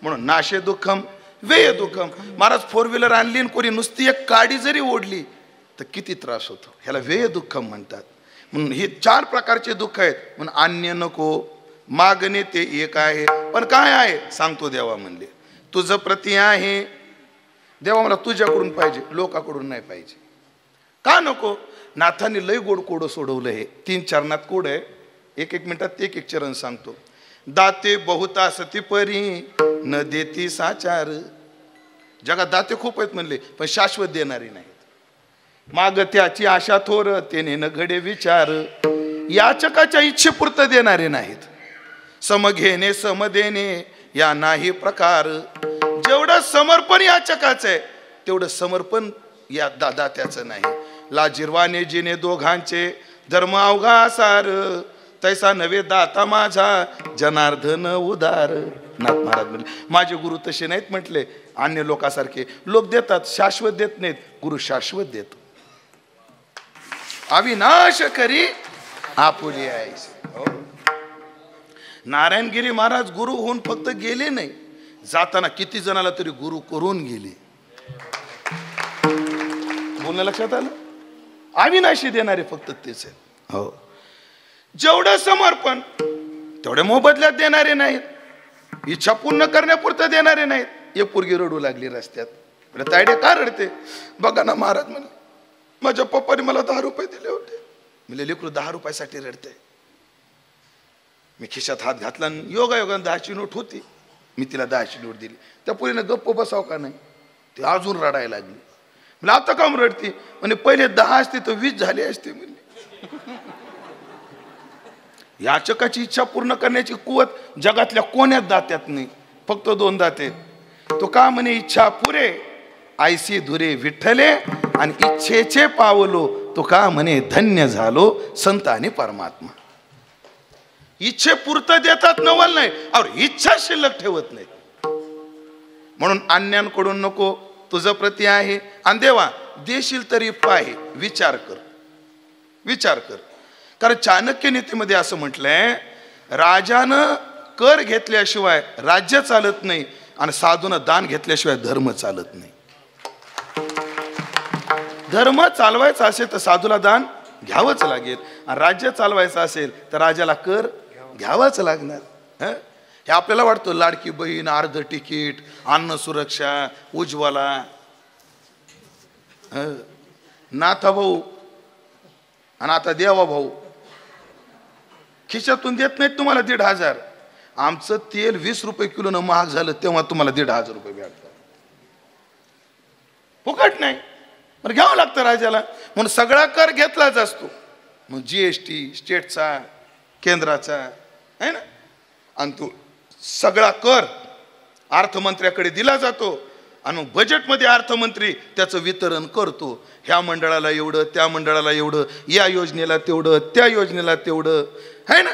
म्हणून नाशे दुःखम वेय दुःखम. महाराज 4 व्हीलर आणली आणि कोणी नुसती एक काडी जरी ओढली तर किती त्रास होतो. ह्याला वेय दुःखम म्हणतात. म्हणून हे 4 प्रकारचे दुःख आहेत. म्हणून अन्य नको, मागणे ते एक आहे, पण काय आहे सांगतो. देवा म्हणले तुझं प्रति आहे. देवा मला तुझ्याकडून पाहिजे, लोकांकडून नाही पाहिजे. का नको? नाथांनी लय गोड कोडं सोडवलं. हे 3 चरणात कोड आहे. 1-1 मिनिटात 1-1 चरण सांगतो. दाते बहुता सती परी न देती साचार. जगात दाते खूप आहेत म्हणले, पण शाश्वत देणारी नाहीत. माग त्याची आशा थोर, तेने न घडे विचार. याचकाच्या इच्छेपुरतं देणारे नाहीत. सम घेणे सम देणे या नाही प्रकार. जेवढं समर्पण याचकाचं आहे तेवढं समर्पण या दात्याचं नाही. लाजिरवाने जिने दोघांचे धर्म अवघा सार. तैसा नवे दाता माझा जनार्दन उदार. नाथ महाराज म्हणले माझे गुरु तसे नाहीत म्हटले, अन्य लोकांसारखे. लोक देतात, शाश्वत देत नाहीत. गुरु शाश्वत देतो. अविनाश करी आपुली आहे. नारायणगिरी महाराज गुरु होऊन फक्त गेले नाही, जाताना किती जणाला तरी गुरु करून गेले. बोलणं लक्षात आलं? अविनाशी देणारे फक्त तेच आहेत. हो, जेवढं समर्पण तेवढ्या मोबदल्यात देणारे नाहीत. इच्छा पूर्ण करण्यापुरतं देणारे नाहीत. एक पोरगी रडू लागली रस्त्यात. तायडे का रडते? बघा ना महाराज म्हणले माझ्या पप्पाने मला 10 रुपये दिले होते. म्हणजे लेकरू 10 रुपयासाठी रडते. मी खिशात हात घातला, योगायोगाने 10ची नोट होती. मी तिला 10ची नोट दिली. त्या पोरीने गप्प बसाव का नाही, ती अजून रडायला लागली. म्हणजे आता काम रडती? म्हणजे पहिले 10 असते तर 20 झाले असते. म्हणजे याचकाची इच्छा पूर्ण करण्याची कुवत जगातल्या कोण्यात दात्यात नाही. फक्त 2 दाते. तो का म्हणे इच्छा पुरे आयसी धुरे विठ्ठले आणि इच्छेचे पावलो. तो का म्हणे धन्य झालो संत आणि परमात्मा. इच्छे पुरतं देतात नवल नाही, और इच्छा शिल्लक ठेवत नाही. म्हणून अन्यांकडून नको, तुझं प्रति आहे. आणि देवा देशील तरी पाहे, विचार कर, विचार कर. कारण चाणक्य नीतीमध्ये असं म्हटलंय, राजानं कर घेतल्याशिवाय राज्य चालत नाही आणि साधूनं दान घेतल्याशिवाय धर्म चालत नाही. धर्म चालवायचा असेल तर साधूला दान घ्यावंच लागेल, आणि राज्य चालवायचं असेल तर राजाला कर घ्यावाच लागणार. हे आपल्याला वाटतं लाडकी बहीण, अर्ध तिकीट, अन्न सुरक्षा, उज्ज्वला. नाथा भाऊ आणि आता देवा भाऊ खिशातून देत नाहीत तुम्हाला 1,500. आमचं तेल 20 रुपये किलोनं महाग झालं तेव्हा तुम्हाला 1,500 रुपये भेटतात. फुकट नाही, बरं घ्यावं लागतं राजाला. म्हणून सगळा कर घेतलाच असतो. मग GST स्टेटचा, केंद्राचा आहे ना, आणि तो सगळा कर अर्थमंत्र्याकडे दिला जातो. आणि मग बजेटमध्ये अर्थमंत्री त्याचं वितरण करतो. ह्या मंडळाला एवढं, त्या मंडळाला एवढं, या योजनेला तेवढं, त्या योजनेला तेवढं आहे ना.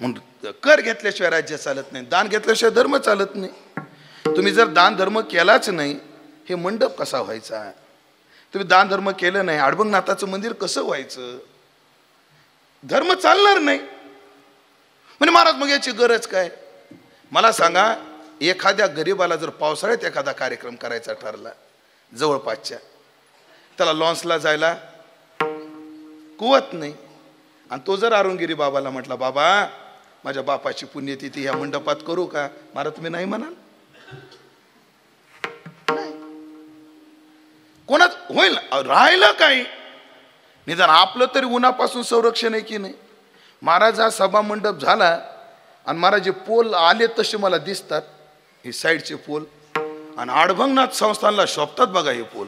म्हणून कर घेतल्याशिवाय राज्य चालत नाही, दान घेतल्याशिवाय धर्म चालत नाही. तुम्ही जर दान धर्म केलाच नाही, हे मंडप कसा व्हायचा? तुम्ही दान धर्म केलं नाही, अडभंगनाथाचं मंदिर कसं व्हायचं? धर्म चालणार नाही. म्हणजे महाराज मग याची गरज काय? मला सांगा, एखाद्या गरीबाला जर पावसाळ्यात एखादा कार्यक्रम करायचा ठरला जवळपासच्या, त्याला लॉन्सला जायला कुवत नाही. आणि तो जर अरुणगिरी बाबाला म्हटला, बाबा माझ्या बापाची पुण्यतिथी ह्या मंडपात करू का? महाराज तुम्ही नाही म्हणाल? कोणाच होईल राहिलं काही निदान आपलं तरी उन्हापासून संरक्षण आहे की नाही? महाराज हा सभा मंडप झाला आणि महाराज जे पोल आले तसे मला दिसतात, हे साईडचे पोल, आणि अडभंगनाथ संस्थानला शोभतात बघा हे पोल.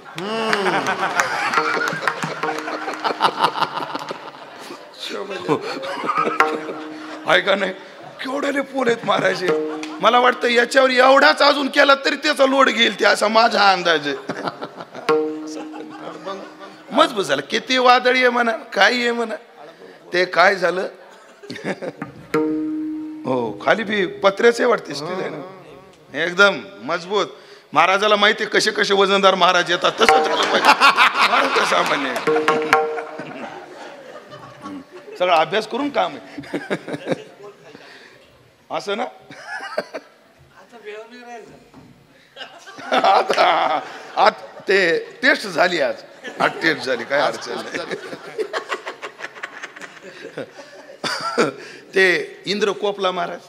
आहे का नाही? केवढे पोल आहेत महाराज. मला वाटतं याच्यावर एवढाच अजून केला तरी त्याचा लोड घेईल ते, असा माझा अंदाज आहे. मजबूत झालं. किती वादळी आहे म्हणा, काही आहे म्हणा, ते काय झालं हो खाली बी पत्र्याचे वाटते स्टील आहे ना, एकदम मजबूत. महाराजाला माहिती कसे कसे वजनदार महाराज येतात, तसं झालं पाहिजे. सामान्य सगळा अभ्यास करून काम आहे असं ना. आता ते टेस्ट झाली, आज टेस्ट झाली, काय अडचण नाही. ते इंद्र कोपला महाराज,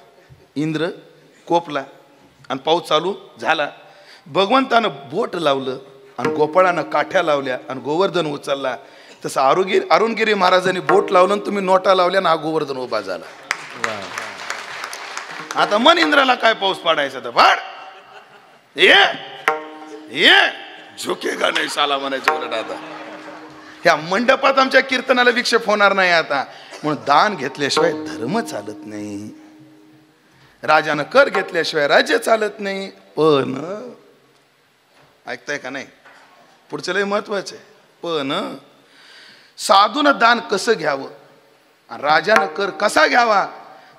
इंद्र कोपला आणि पाऊस चालू झाला. भगवंतानं बोट लावलं आणि गोपाळानं काठ्या लावल्या आणि गोवर्धन उचलला. तसं अरुणगिरी महाराजांनी बोट लावलं आणि तुम्ही नोटा लावल्या आणि हा गोवर्धन उभा झाला. आता मन इंद्राला काय पाऊस पाडायचा तर पाड, ये झुकेगा नाही साला म्हणायचं उलट. आता ह्या मंडपात आमच्या कीर्तनाला विक्षेप होणार नाही आता. म्हणून दान घेतल्याशिवाय धर्म चालत नाही, राजानं कर घेतल्याशिवाय राज्य चालत नाही. पण ऐकताय का नाही? पुढचं लय महत्वाचं आहे. पण साधूनं दान कसं घ्यावं आणि राजानं कर कसा घ्यावा?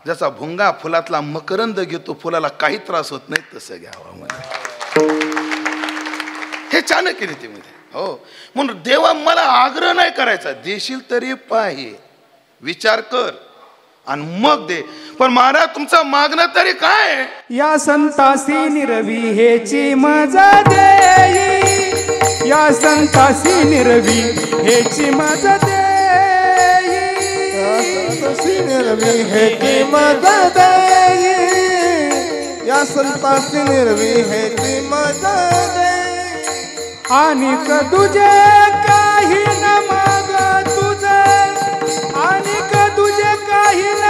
जसा भुंगा फुलातला मकरंद घेतो, फुलाला काही त्रास होत नाही, तसं घ्यावा. हे चाणक्य रीतीमध्ये हो. म्हणून देवा मला आग्रह नाही करायचा, देशील तरी पाहे, विचार कर आणि मग दे. पण महाराज तुमचं मागणं तरी काय? या संतासी निरवी हेची मजा देई, या संतासी निरवी हेची मजा देई, संतासी निरवी हेची मजा देई, या संतासी निरवी हेची मजा देई. आणिक तुझे काही न माग तुझे, आणिक तुझे काही न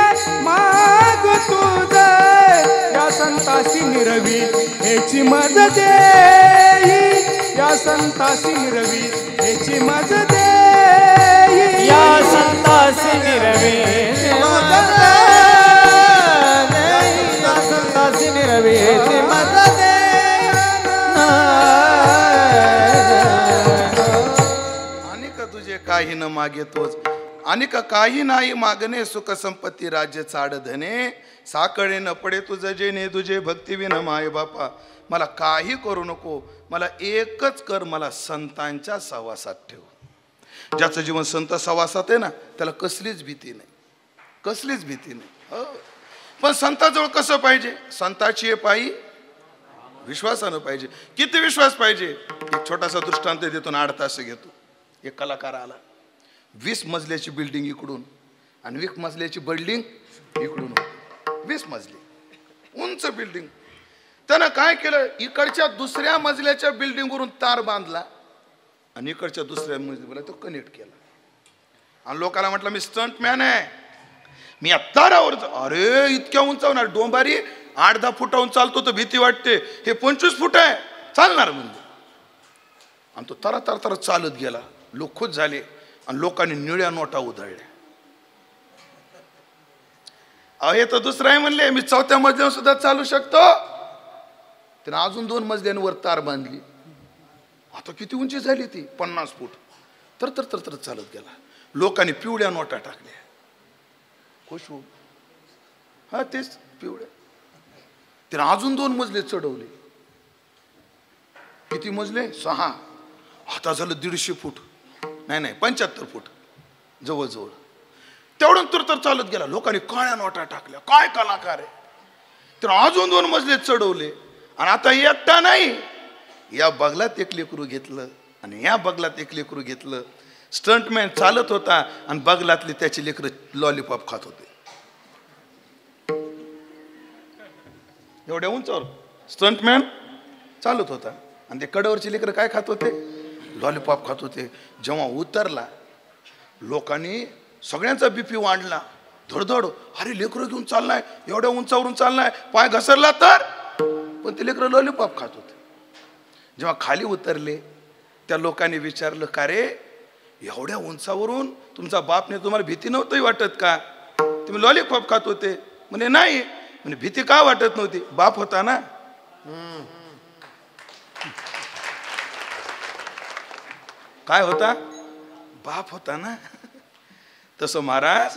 माग तुझे, या संतासी निरवी हेची मदत देई, या संतासी निरवी हेची मदत देई, या संतासी निरवी मदत देई, या संतासी निरवी हेची मदत देई. काही न मागे तोच, आणि काही नाही मागणे, सुख संपत्ती राज्य चाड धने, साकळे न पडे तुझं जेणे, तुझे भक्ती विना माय बापा. मला काही करू नको, मला एकच कर, मला संतांच्या सहवासात ठेव. ज्याचं जीवन संत सहवासात आहे ना, त्याला कसलीच भीती नाही, कसलीच भीती नाही. पण संताजवळ कसं पाहिजे? संताची पायी विश्वासानं पाहिजे. किती विश्वास पाहिजे? एक छोटासा दृष्टांत देतो ना, 8 तास घेतो. एक कलाकार आला, 20 मजल्याची बिल्डिंग इकडून आणि 20 मजल्याची बिल्डिंग इकडून, 20 मजली उंच बिल्डिंग. त्यानं काय केलं, इकडच्या दुसऱ्या मजल्याच्या बिल्डिंगवरून तार बांधला आणि इकडच्या दुसऱ्या मजलीला तो कनेक्ट केला. आणि लोकांना म्हटलं मी स्टंटमॅन आहे, मी या तारावर. अरे इतक्या उंचावणार, डोंबारी 8-10 फुटाहून चालतो तर भीती वाटते, हे 25 फूट आहे, चालणार म्हणजे. आणि तो तरा तरा तरा चालत गेला. लोक खुश झाले आणि लोकांनी निळ्या नोटा उधळल्या. हे तर दुसरं आहे म्हणले, मी 4थ्या मजल्यावर सुद्धा चालू शकतो. त्याने अजून 2 मजल्यांवर तार बांधली. आता किती उंची झाली ती, 50 फूट. तर तर तर तर चालत गेला. लोकांनी पिवळ्या नोटा टाकल्या. खुश हो. हा तेच पिवळ्या. त्याने अजून 2 मजले चढवले. किती मजले? 6. आता झालं 150 फूट. नाही 75 फूट जवळजवळ. तेवढं तर चालत गेला. लोकांनी काळ्या नोटा टाकल्या. काय कलाकार आहे. तर अजून 2 मजले चढवले. आणि आता एकटा नाही, या बगलात एक लेकरू घेतलं आणि या बगलात एक लेकरू घेतलं. स्टंटमॅन चालत होता आणि बगलातले त्याचे लेकरं लॉलीपॉप खात होते. एवढ्या उंचावर स्टंटमॅन चालत होता आणि ते कडेवरचे लेकरं काय खात होते? लॉलीपॉप खात होते. जेव्हा उतरला, लोकांनी सगळ्यांचा बीपी वाढला. धडधड. अरे लेकरं घेऊन चाललाय, एवढ्या उंचावरून चाललाय, पाय घसरला तर. पण ते लेकरं लॉलीपॉप खात होते. जेव्हा खाली उतरले, त्या लोकांनी विचारलं, का रे एवढ्या उंचावरून तुमचा बापने तुम्हाला भीती नव्हती वाटत का? तुम्ही लॉलीपॉप खात होते. म्हणे नाही. म्हणे भीती का वाटत नव्हती? बाप होता ना. काय होता? बाप होता ना. तसं महाराज,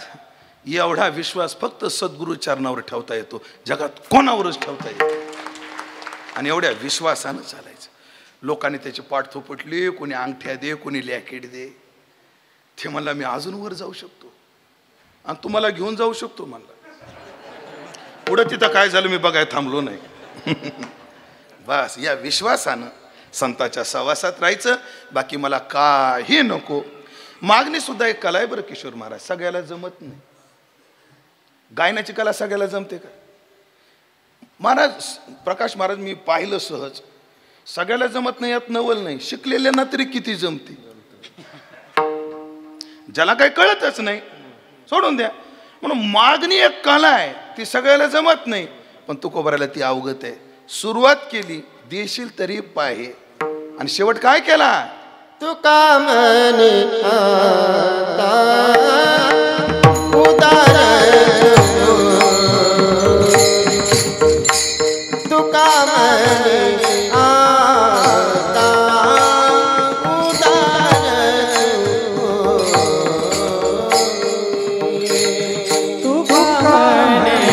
एवढा विश्वास फक्त सद्गुरु चरणावर ठेवता येतो, जगात कोणावरच ठेवता येतो. आणि एवढ्या विश्वासानं चालायचं. लोकांनी त्याची पाठ थोपटली. कोणी अंगठ्या दे, कोणी लॅकेट दे. ते म्हणला मी अजून वर जाऊ शकतो आणि तुम्हाला घेऊन जाऊ शकतो. म्हणला पुढं तिथं काय झालं मी बघाय थांबलो नाही. बस या विश्वासानं संतांच्या सहवासात राहायचं. बाकी मला काही नको. मागणी सुद्धा एक कला आहे बरं किशोर महाराज. सगळ्याला जमत नाही. गायनाची कला सगळ्याला जमते का महाराज? प्रकाश महाराज मी पाहिलं सहज. सगळ्याला जमत नाही यात नवल नाही. शिकलेल्यांना तरी किती जमते. ज्याला काही कळतच नाही सोडून द्या. म्हणून मागणी एक कला आहे, ती सगळ्याला जमत नाही. पण तुकोबाराला ती अवगत आहे. सुरुवात केली, देशील तरी पाहे. आणि शेवट काय केला? तुका म्हणे आता उदार, तुका म्हणे आता उदार, तुका म्हणे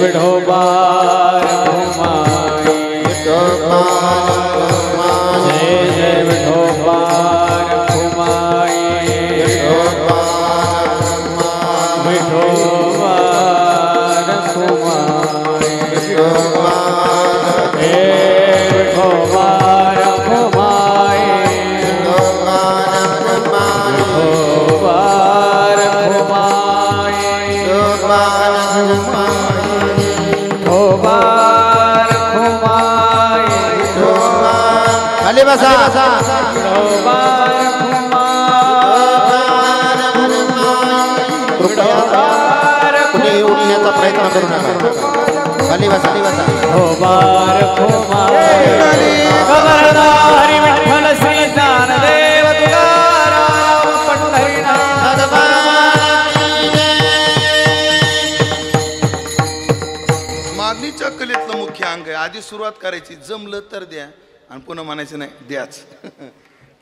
विठोबा खाली बसा कुठे उठण्याचा प्रयत्न करू नका खाली बसा हो बार खबरदारी विठ्ठल श्री ज्ञानदेव तुकाराम पंढरीनाथ मागणीच्या कलेतलं मुख्य अंग आहे. आधी सुरुवात करायची, जमलं तर द्या आणि पुन्हा म्हणायचं नाही द्याच.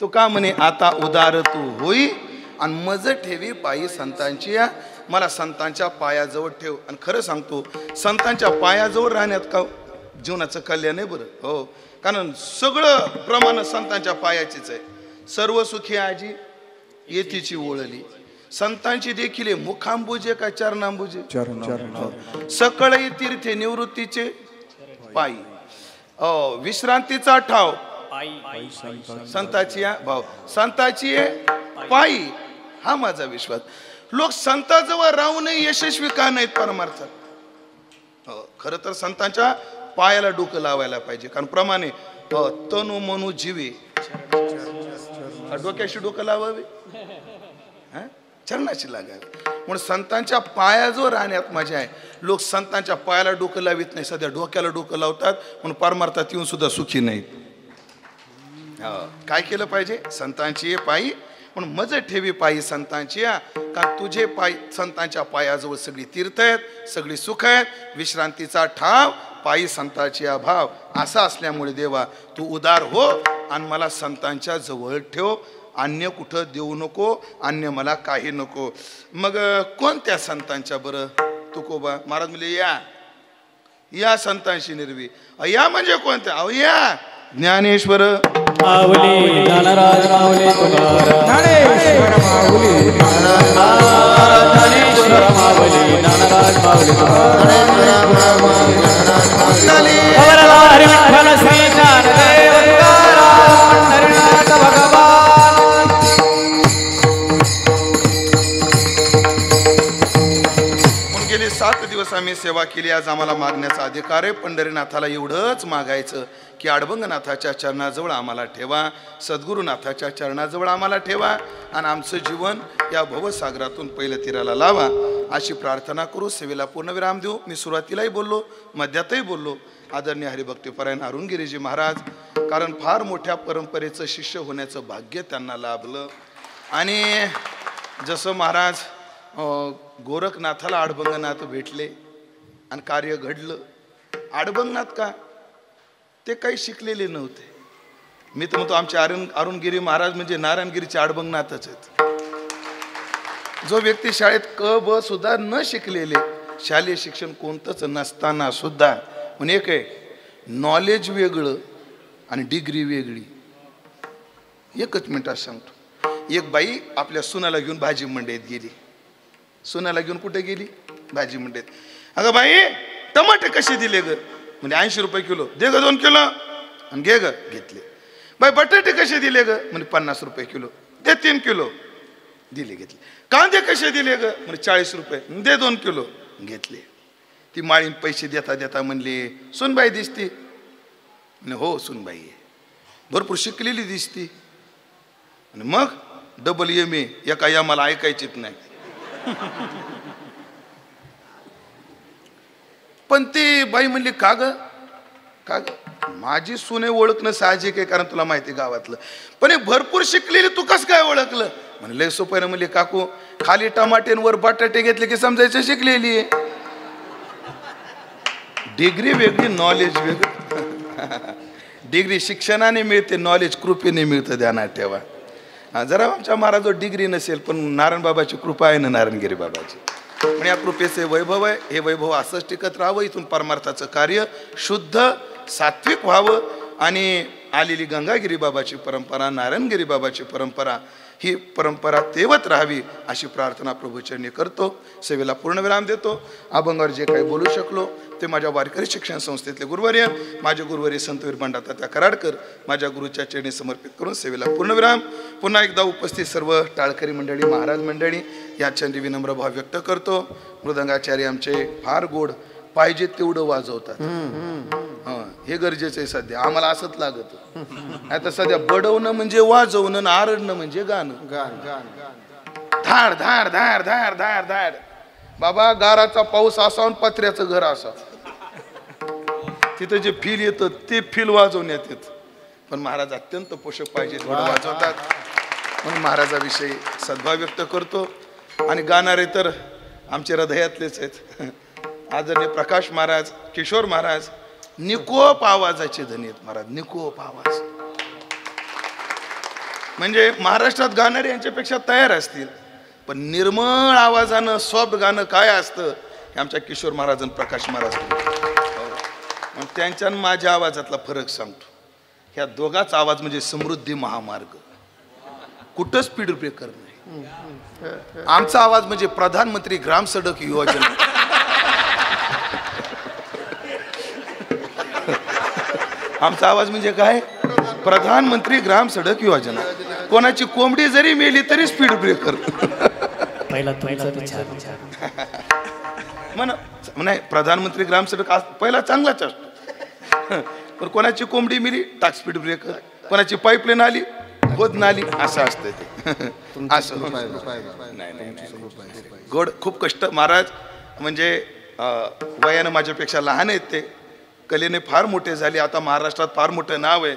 तो का म्हणे आता उदार तू होई आणि मज ठेवी पायी संतांची या. मला संतांच्या पायाजवळ ठेव. आणि खरं सांगतो, संतांच्या पायाजवळ राहण्यात का जीवनाचं कल्याण आहे बरं. हो, कारण सगळं प्रमाण संतांच्या पायाचीच आहे. सर्व सुखी आजी येतीची ओळली. संतांची देखील आहे मुखांबुजे का चरणांबुजे. सकळही तीर्थे निवृत्तीचे पायी. विश्रांतीचा ठाव संताची भाव संताची पायी. हा माझा विश्वास. लोक संताजवळ राहूनही यशस्वी का नाहीत परमार्थात. खरं तर संतांच्या पायाला डोकं लावायला पाहिजे. कारण प्रमाणे तनु मनु जीवे डोक्याशी डोकं लावावे, चरणाशी लागावे. म्हणून संतांच्या पायाजवळ राहण्यात मजा आहे. लोक संतांच्या पायाला डोकं लावित नाही, सध्या डोक्याला डोकं लावतात म्हणून परमार्थात येऊन सुद्धा सुखी नाहीत. काय केलं पाहिजे? संतांची पायी म्हणून मज ठेवी पायी संतांची. कारण तुझे पाय संतांच्या पायाजवळ सगळी तीर्थ आहेत, सगळी सुख आहेत. विश्रांतीचा ठाव पायी संतांची भाव. असा असल्यामुळे देवा तू उदार हो आणि मला संतांच्या जवळ ठेव. अन्य कुठं देऊ नको, अन्य मला काही नको. मग कोणत्या संतांच्या बरं? तुकोबा महाराज म्हणजे या संतांशी निर्वी. या म्हणजे कोणत्या? अहो या ज्ञानेश्वर माऊली ज्ञानराज माऊली तुकाराम ज्ञानेश्वर माऊली ज्ञानेश्वर माऊली ज्ञानराज माऊली खबरदारी विठ्ठल श्री ज्ञानदेव तुकाराम पंढरीनाथ भगवान. गेले 7 दिवस आम्ही सेवा केली. आज आम्हाला मागण्याचा अधिकार आहे. पंढरीनाथाला एवढंच मागायचं की अडभंगनाथाच्या चरणाजवळ आम्हाला ठेवा, सद्गुरुनाथाच्या चरणाजवळ आम्हाला ठेवा आणि आमचं जीवन या भवसागरातून पहिल्या तीराला लावा अशी प्रार्थना करू. सेवेला पूर्णविराम देऊ. मी सुरुवातीलाही बोललो, मध्यातही बोललो. आदरणीय हरिभक्तीपरायण अरुणगिरीजी महाराज, कारण फार मोठ्या परंपरेचं शिष्य होण्याचं भाग्य त्यांना लाभलं. आणि जसं महाराज गोरखनाथाला अडभंगनाथ भेटले आणि कार्य घडलं. अडभंगनाथ का? ते काही शिकलेले नव्हते. मी तर म्हणतो आमचे अरुणगिरी महाराज म्हणजे नारायणगिरीचे अडभंगनाथच आहेत. जो व्यक्ती शाळेत क ब सुद्धा न शिकलेले, शालेय शिक्षण कोणतंच नसताना सुद्धा, म्हणजे एक आहे नॉलेज वेगळं आणि डिग्री वेगळी. एकच मिनिटात सांगतो. एक बाई आपल्या सुनाला घेऊन भाजी मंडईत गेली. सुनाला घेऊन कुठे गेली? भाजी मंडईत. अगं बाई टमाटे कसे दिले ग? म्हणजे 80 रुपये किलो. दे ग 2 किलो आणि घे ग. घेतले. बाई बटाटे कसे दिले ग? म्हणजे 50 रुपये किलो. दे 3 किलो. दिले, घेतले. कांदे कसे दिले ग? म्हणजे 40 रुपये. दे 2 किलो. घेतले. ती माळीन पैसे देता देता म्हणली, सुनबाई दिसती? हो सुनबाई आहे. भरपूर शिकलेली दिसती. आणि मग डबल MA एका या मला ऐकायचीच नाही. पण ती बाई म्हणली का ग? का ग? माझी सुने ओळखणं साहजिक आहे, कारण तुला माहिती गावातलं. पण हे भरपूर शिकलेली तू कसं काय ओळखलं? म्हणजे लय सोपं म्हणले, काकू खाली टमाटेंवर बटाटे घेतले की समजायचं शिकलेली आहे. डिग्री वेगळी, नॉलेज वेगळं. डिग्री शिक्षणाने मिळते, नॉलेज कृपेने मिळतं. ध्यानात ठेवा. जरा आमच्या महाराजवर डिग्री नसेल पण नारायण बाबाची कृपा आहे ना, नारायणगिरी बाबाची. पण या कृपेचे वैभव आहे. हे वैभव असंच टिकत राहावं. इथून परमार्थाचं कार्य शुद्ध सात्विक व्हावं. आणि आलेली गंगागिरी बाबाची परंपरा, नारायणगिरी बाबाची परंपरा, ही परंपरा तेवत राहावी अशी प्रार्थना प्रभूचरणी करतो. सेवेला पूर्णविराम देतो. अभंगावर जे काही बोलू शकलो ते माझ्या वारकरी शिक्षण संस्थेतले गुरुवर्य, माझे गुरुवर्य संतवीर बंडातात्या कराडकर, माझ्या गुरुच्या चरणी समर्पित करून सेवेला पूर्णविराम. पुन्हा एकदा उपस्थित सर्व टाळकरी मंडळी, महाराज मंडळी या चरणी विनम्र भाव व्यक्त करतो. मृदंगाचार्य आमचे फार गोड पाहिजे तेवढं वाजवतात. हे गरजेचं आहे सध्या, आम्हाला असंच लागत. आता सध्या बडवणं म्हणजे वाजवणं, आरडणं म्हणजे गाणं. धाड धाड धाड धाड धाड धाड. बाबा गाराचा पाऊस असा आणि पत्र्याचं घर असा, तिथं जे फील येतं ते फील वाजवण्यात येत. पण महाराज अत्यंत पोषक पाहिजे थोडं वाजवतात. म्हणून महाराजाविषयी सद्भाव व्यक्त करतो. आणि गाणारे तर आमचे हृदयातलेच आहेत. आदरणीय प्रकाश महाराज, किशोर महाराज निकोप आवाजाचे धनी आहेत महाराज. निकोप आवाज म्हणजे महाराष्ट्रात गाणारे यांच्यापेक्षा तयार असतील, पण निर्मळ आवाजानं सॉफ्ट गाणं काय असतं हे आमच्या किशोर महाराज आणि प्रकाश महाराज. त्यांच्या माझ्या आवाजातला फरक सांगतो. ह्या दोघाच आवाज म्हणजे समृद्धी महामार्ग, कुठं स्पीड ब्रेकर नाही. आमचा आवाज म्हणजे प्रधानमंत्री ग्राम सडक योजना. आमचा आवाज म्हणजे काय? प्रधानमंत्री ग्राम सडक योजना. कोणाची कोंबडी जरी मेली तरी स्पीड ब्रेकर. नाही, प्रधानमंत्री ग्राम सडक पहिला चांगलाच असतो, पण कोणाची कोंबडी मेली टाक स्पीड ब्रेकर, कोणाची पाईपलाईन आली होत नाली, असं असतं ते. असं गोड खूप कष्ट. महाराज म्हणजे वयानं माझ्यापेक्षा लहान आहेत, ते कलेने फार मोठे झाले. आता महाराष्ट्रात फार मोठं नाव आहे.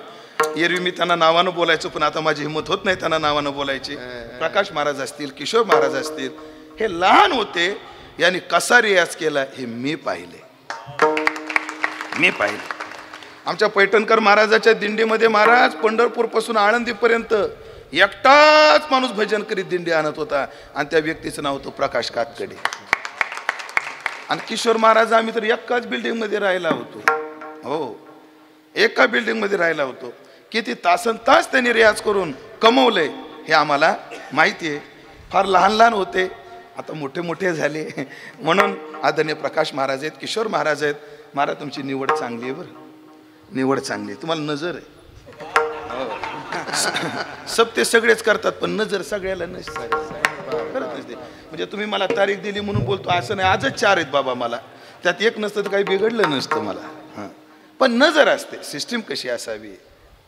एरवी मी त्यांना नावानं बोलायचो, पण आता माझी हिंमत होत नाही त्यांना नावानं बोलायची. प्रकाश महाराज असतील, किशोर महाराज असतील, हे लहान होते, यांनी कसा रियाज केला हे मी पाहिले. आमच्या पैठणकर महाराजाच्या दिंडीमध्ये महाराज पंढरपूर पासून आळंदीपर्यंत एकटाच माणूस भजन करीत दिंडी आणत होता, आणि त्या व्यक्तीचं नाव होतं प्रकाश कातकडे. आणि किशोर महाराज आम्ही तर एकाच बिल्डिंग मध्ये राहिला होतो. हो, एका बिल्डिंग मध्ये राहिला होतो. किती तासन तास त्यांनी रियाज करून कमवलंय हे आम्हाला माहिती आहे. फार लहान लहान होते, आता मोठे मोठे झाले. म्हणून आदरणीय प्रकाश महाराज आहेत, किशोर महाराज आहेत. महाराज तुमची निवड चांगली आहे बरं, निवड चांगली आहे. तुम्हाला नजर आहे. सब ते सगळेच करतात, पण नजर सगळ्याला नसते, करत नसते. म्हणजे तुम्ही मला तारीख दिली म्हणून बोलतो असं नाही. आजच 4 आहेत बाबा मला, त्यात एक नसतं तर काही बिघडलं नसतं मला. पण नजर असते. सिस्टीम कशी असावी,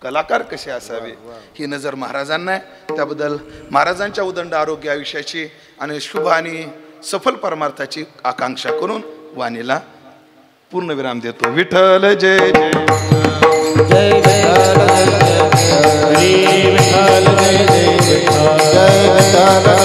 कलाकार कसे असावे, ही नजर महाराजांना आहे. त्याबद्दल महाराजांच्या उदंड आरोग्य आयुष्याची आणि शुभ आणि सफल परमार्थाची आकांक्षा करून वाणीला पूर्णविराम देतो. विठ्ठल जय जय जय विठ्ठल, जय विठ्ठल, जय विठ्ठल, जय विठ्ठल, जय विठ्ठल.